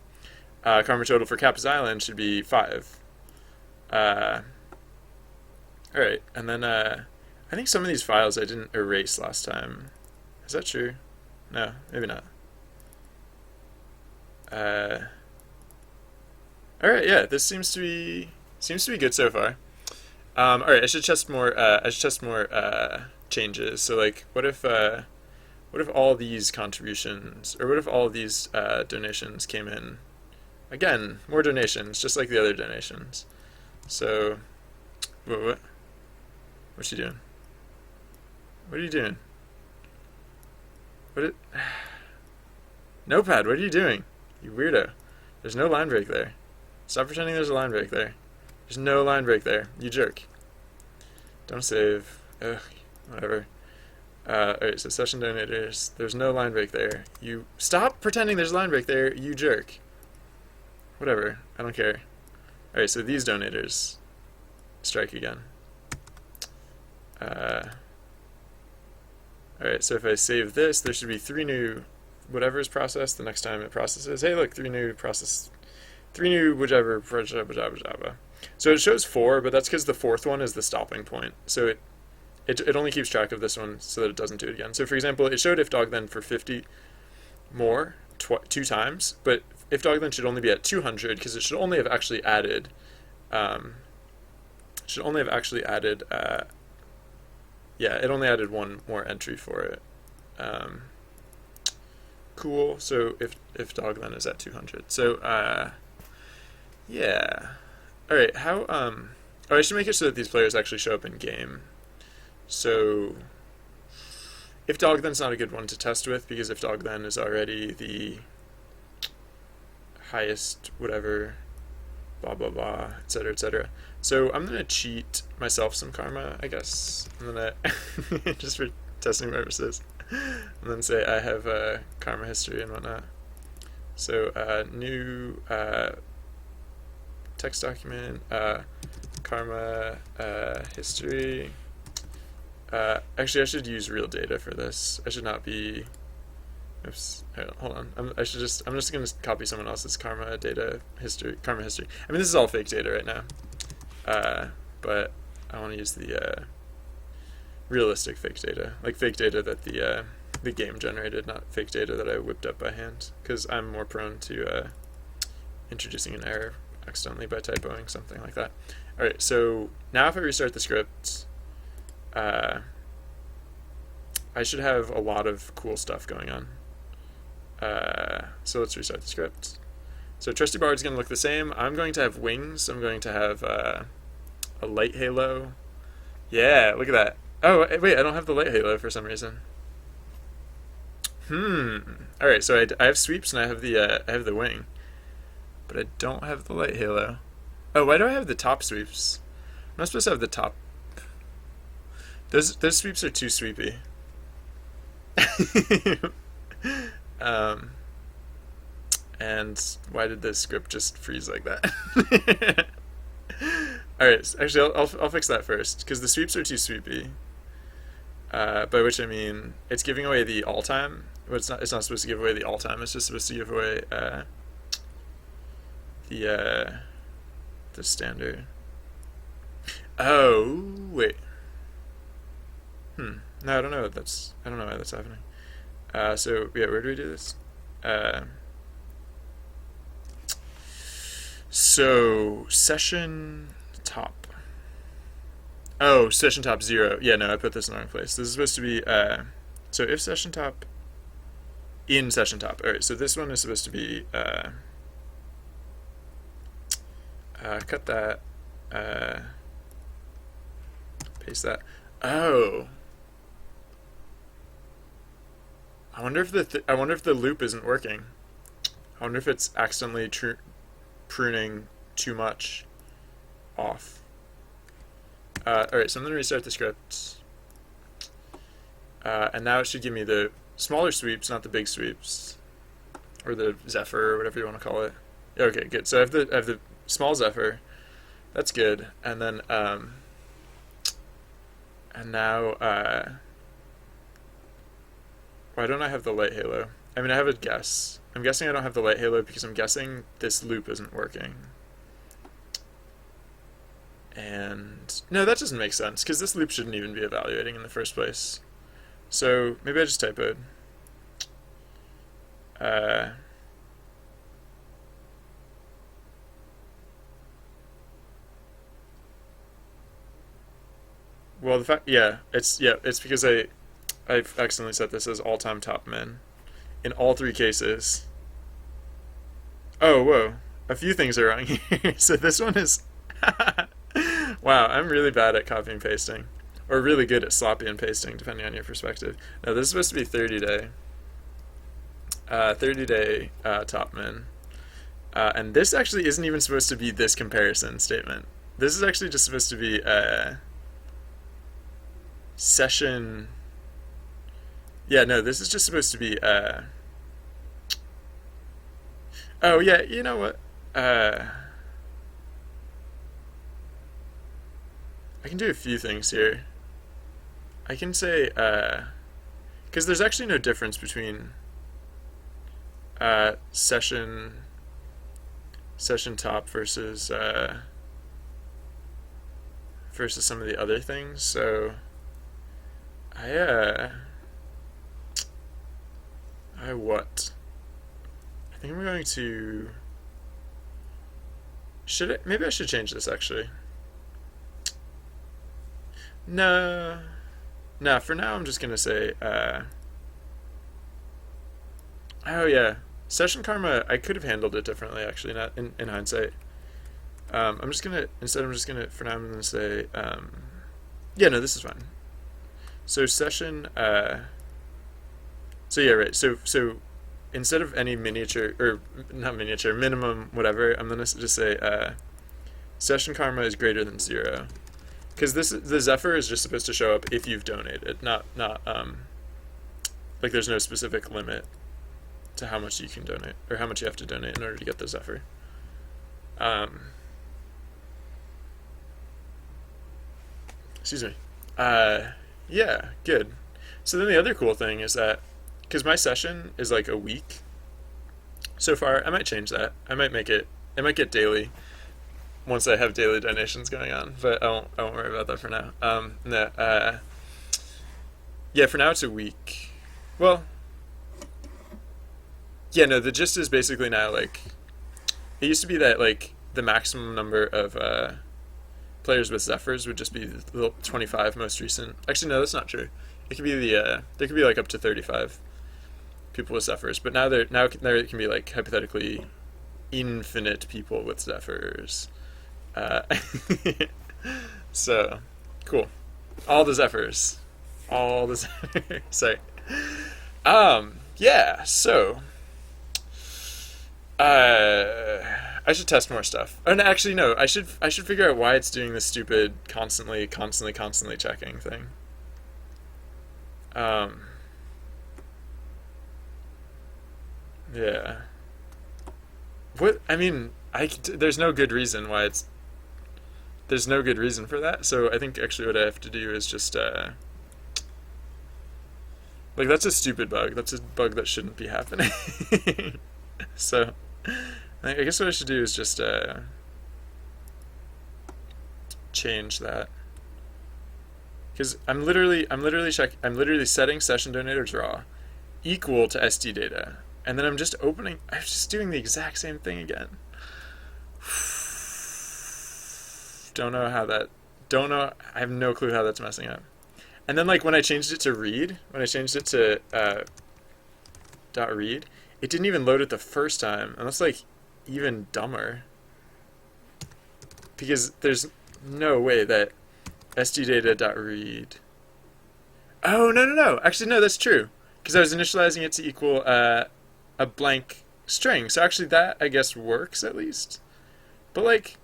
that. Karma total for Kappa's Island should be 5. All right, and then I think some of these files I didn't erase last time. Is that true? No, maybe not. All right, yeah, this seems to be good so far. All right, I should test more. Changes. So like, what if all these contributions, or what if all these donations came in? Again, more donations, just like the other donations. So, what's you doing? What are you doing? Notepad, what are you doing? You weirdo. There's no line break there. Stop pretending there's a line break there. There's no line break there. You jerk. Don't save. Ugh, whatever. Alright, so session donators. There's no line break there. You stop pretending there's a line break there, you jerk. Whatever. I don't care. Alright, so these donators. Strike again. Alright, so if I save this, there should be 3 new whatever is processed the next time it processes. Hey, look, 3 new whichever. So it shows 4, but that's because the 4th one is the stopping point. So it only keeps track of this one so that it doesn't do it again. So for example, it showed if dog then for 50 more 2 times, but if dog then should only be at 200 because it should only have actually added yeah, it only added 1 more entry for it. Cool. So if dog then is at 200. So yeah. All right. How oh, I should make it so that these players actually show up in game. So if dog then's not a good one to test with because if dog then is already the highest whatever blah blah blah etc etc. So I'm gonna cheat myself some karma, I guess. I'm gonna just for testing purposes, and then say I have karma history and whatnot. So new text document karma history. Actually, I should use real data for this. I should not be. Oops. Hold on. I'm just gonna copy someone else's karma history. I mean, this is all fake data right now. But I want to use the realistic fake data, like fake data that the game generated, not fake data that I whipped up by hand, because I'm more prone to introducing an error accidentally by typoing something like that. All right. So now if I restart the script, I should have a lot of cool stuff going on. So let's restart the script. So Trusty Bard is going to look the same. I'm going to have wings. I'm going to have a light halo. Yeah, look at that. Oh, wait, I don't have the light halo for some reason. All right, so I have sweeps and I have the wing, but I don't have the light halo. Oh, why do I have the top sweeps? I'm not supposed to have the top. Those sweeps are too sweepy. And why did this script just freeze like that? All right, actually, I'll fix that first because the sweeps are too sweepy. By which I mean it's giving away the all time. But it's not supposed to give away the all time. It's just supposed to give away the standard. Oh wait. No, I don't know why that's happening. So yeah, where do we do this? So session top. Oh, session top 0. Yeah, no, I put this in the wrong place. This is supposed to be so if session top in session top. All right, so this one is supposed to be Cut that. Paste that. Oh. I wonder if the loop isn't working. I wonder if it's accidentally pruning too much off. Alright, so I'm going to restart the script. And now it should give me the smaller sweeps, not the big sweeps. Or the Zephyr, or whatever you want to call it. Okay, good. So I have the small Zephyr. That's good. And then, and now, why don't I have the light halo? I mean, I have a guess. I'm guessing I don't have the light halo because I'm guessing this loop isn't working. And no, that doesn't make sense because this loop shouldn't even be evaluating in the first place. So maybe I just typoed. Well, it's because I've accidentally set this as all-time top min in all three cases. Oh, whoa. A few things are wrong here. So this one is wow, I'm really bad at copying and pasting. Or really good at sloppy and pasting, depending on your perspective. No, this is supposed to be 30-day. 30-day top min. And this actually isn't even supposed to be this comparison statement. This is actually just supposed to be session. Yeah, no, this is just supposed to be oh yeah, you know what? I can do a few things here. I can say because there's actually no difference between session top versus some of the other things. So I what? I think I'm going to. Maybe I should change this actually. No. No, for now I'm just gonna say oh yeah. Session karma, I could have handled it differently actually, not in hindsight. For now I'm just gonna say yeah, no, this is fine. So session so yeah, right. So instead of any miniature, or not miniature, minimum whatever, I'm gonna just say session karma is greater than 0. Because the Zephyr is just supposed to show up if you've donated, not like there's no specific limit to how much you can donate or how much you have to donate in order to get the Zephyr. Excuse me. Yeah, good. So then the other cool thing is that because my session is like a week so far, I might change that. I might get daily once I have daily donations going on, but I won't worry about that for now. No, yeah, for now it's a week. Well, yeah, no, the gist is basically now like it used to be that like the maximum number of players with Zephyrs would just be the 25 most recent. Actually, no, that's not true. It could be there could be like up to 35 people with Zephyrs, but now there can be like hypothetically infinite people with Zephyrs. So cool. All the Zephyrs. Sorry. Yeah, so I should test more stuff. Oh, no, actually no, I should figure out why it's doing this stupid constantly checking thing. Yeah. What I mean, there's no good reason why there's no good reason for that. So I think actually what I have to do is just like that's a stupid bug. That's a bug that shouldn't be happening. So I guess what I should do is just change that. Because I'm literally setting session donator draw equal to SD data. And then I'm just doing the exact same thing again. I have no clue how that's messing up. And then like when I changed it to dot read, it didn't even load it the first time. And that's like even dumber. because there's no way that stdata.read. Oh, no. Actually, no, that's true. Because I was initializing it to equal a blank string. So actually that, I guess, works at least. But, like,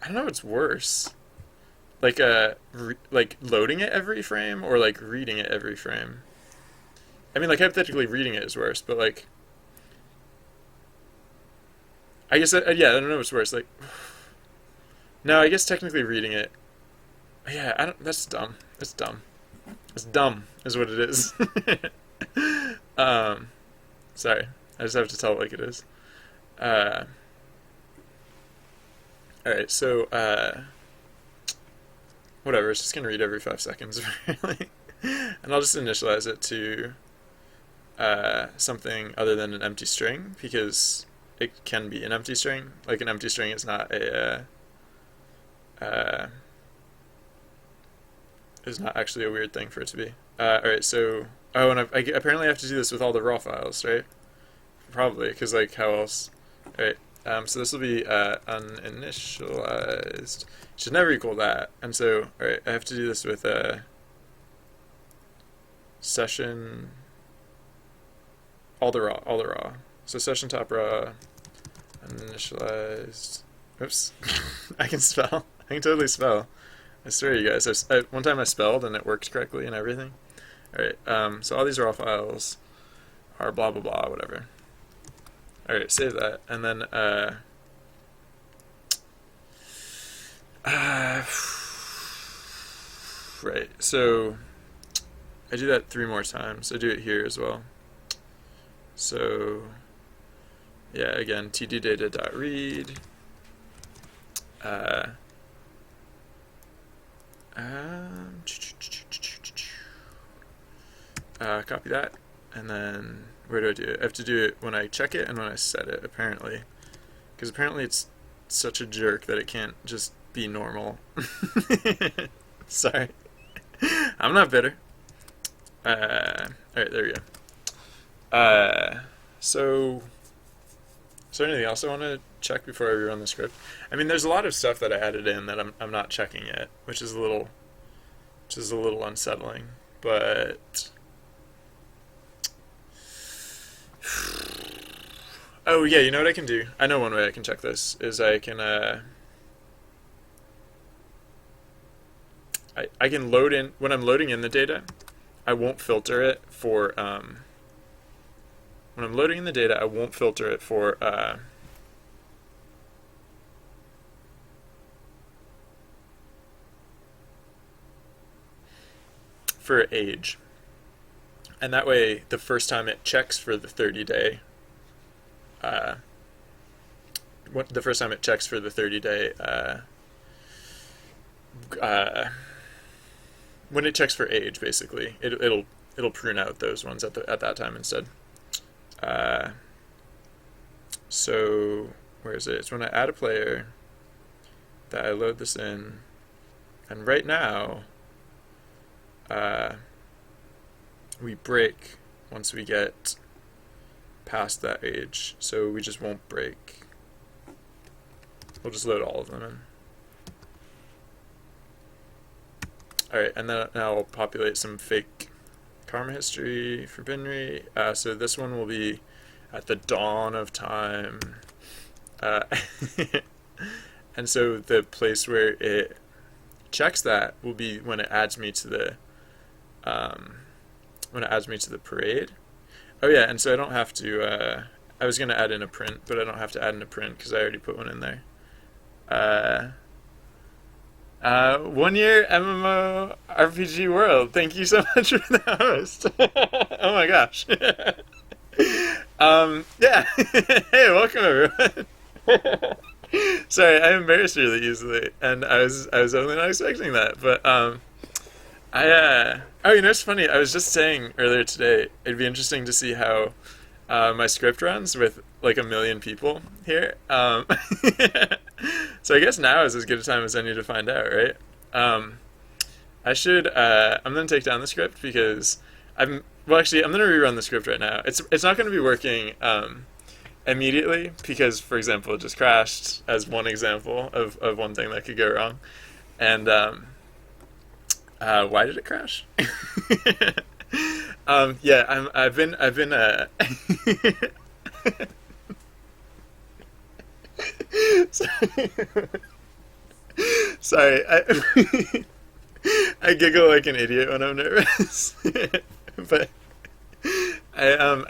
I don't know what's worse. Like, like loading it every frame or, like, reading it every frame. I mean, like, hypothetically, reading it is worse, but, like, I guess, yeah, I don't know what's worse. Like, no, I guess technically reading it. Yeah, I don't. That's dumb. That's dumb. It's dumb, is what it is. Sorry, I just have to tell it like it is. All right, so whatever. It's just gonna read every 5 seconds, really, and I'll just initialize it to something other than an empty string because it can be an empty string. Like an empty string is not is not actually a weird thing for it to be. Alright, so... Oh, and I apparently have to do this with all the raw files, right? Probably, because, like, how else? Alright, so this will be uninitialized. Should never equal that. And so, alright, I have to do this with session... all the raw. So session top raw, uninitialized... Oops. I can spell. I can totally spell. I swear, you guys. One time I spelled and it worked correctly and everything. Alright, so all these raw files are blah blah blah, whatever. Alright, save that. And then, right, so I do that 3 more times. I do it here as well. So, yeah, again, tddata.read. Copy that, and then where do I do it? I have to do it when I check it and when I set it, apparently. Because apparently it's such a jerk that it can't just be normal. Sorry. I'm not bitter. Alright, there we go. So is there anything else I want to check before I rerun the script? I mean, there's a lot of stuff that I added in that I'm not checking yet, which is a little unsettling. But oh yeah, you know what I can do? I know one way I can check this is I can I can load in when I'm loading in the data. I won't filter it for when I'm loading in the data. I won't filter it for age, and that way the first time it checks for the 30-day when it checks for age, basically it'll prune out those ones at that time instead. So where is it? It's when I add a player that I load this in, and right now we break once we get past that age, so we just won't break. We'll just load all of them in. Alright, and then now I'll populate some fake karma history for binary. So this one will be at the dawn of time. And so the place where it checks that will be when it adds me to the parade. Oh yeah, and so I don't have to I was gonna add in a print, but I don't have to add in a print because I already put one in there. 1 year MMO RPG World. Thank you so much for the host. Oh my gosh. Yeah. Hey, welcome everyone. Sorry, I embarrass really easily, and I was totally not expecting that. But oh, you know, it's funny. I was just saying earlier today, it'd be interesting to see how my script runs with like 1 million people here. So I guess now is as good a time as any to find out, right? I should. I'm gonna take down the script because I'm. Well, actually, I'm gonna rerun the script right now. It's not gonna be working immediately because, for example, it just crashed as one example of one thing that could go wrong. And why did it crash? Yeah, I've been sorry, sorry, I giggle like an idiot when I'm nervous, but I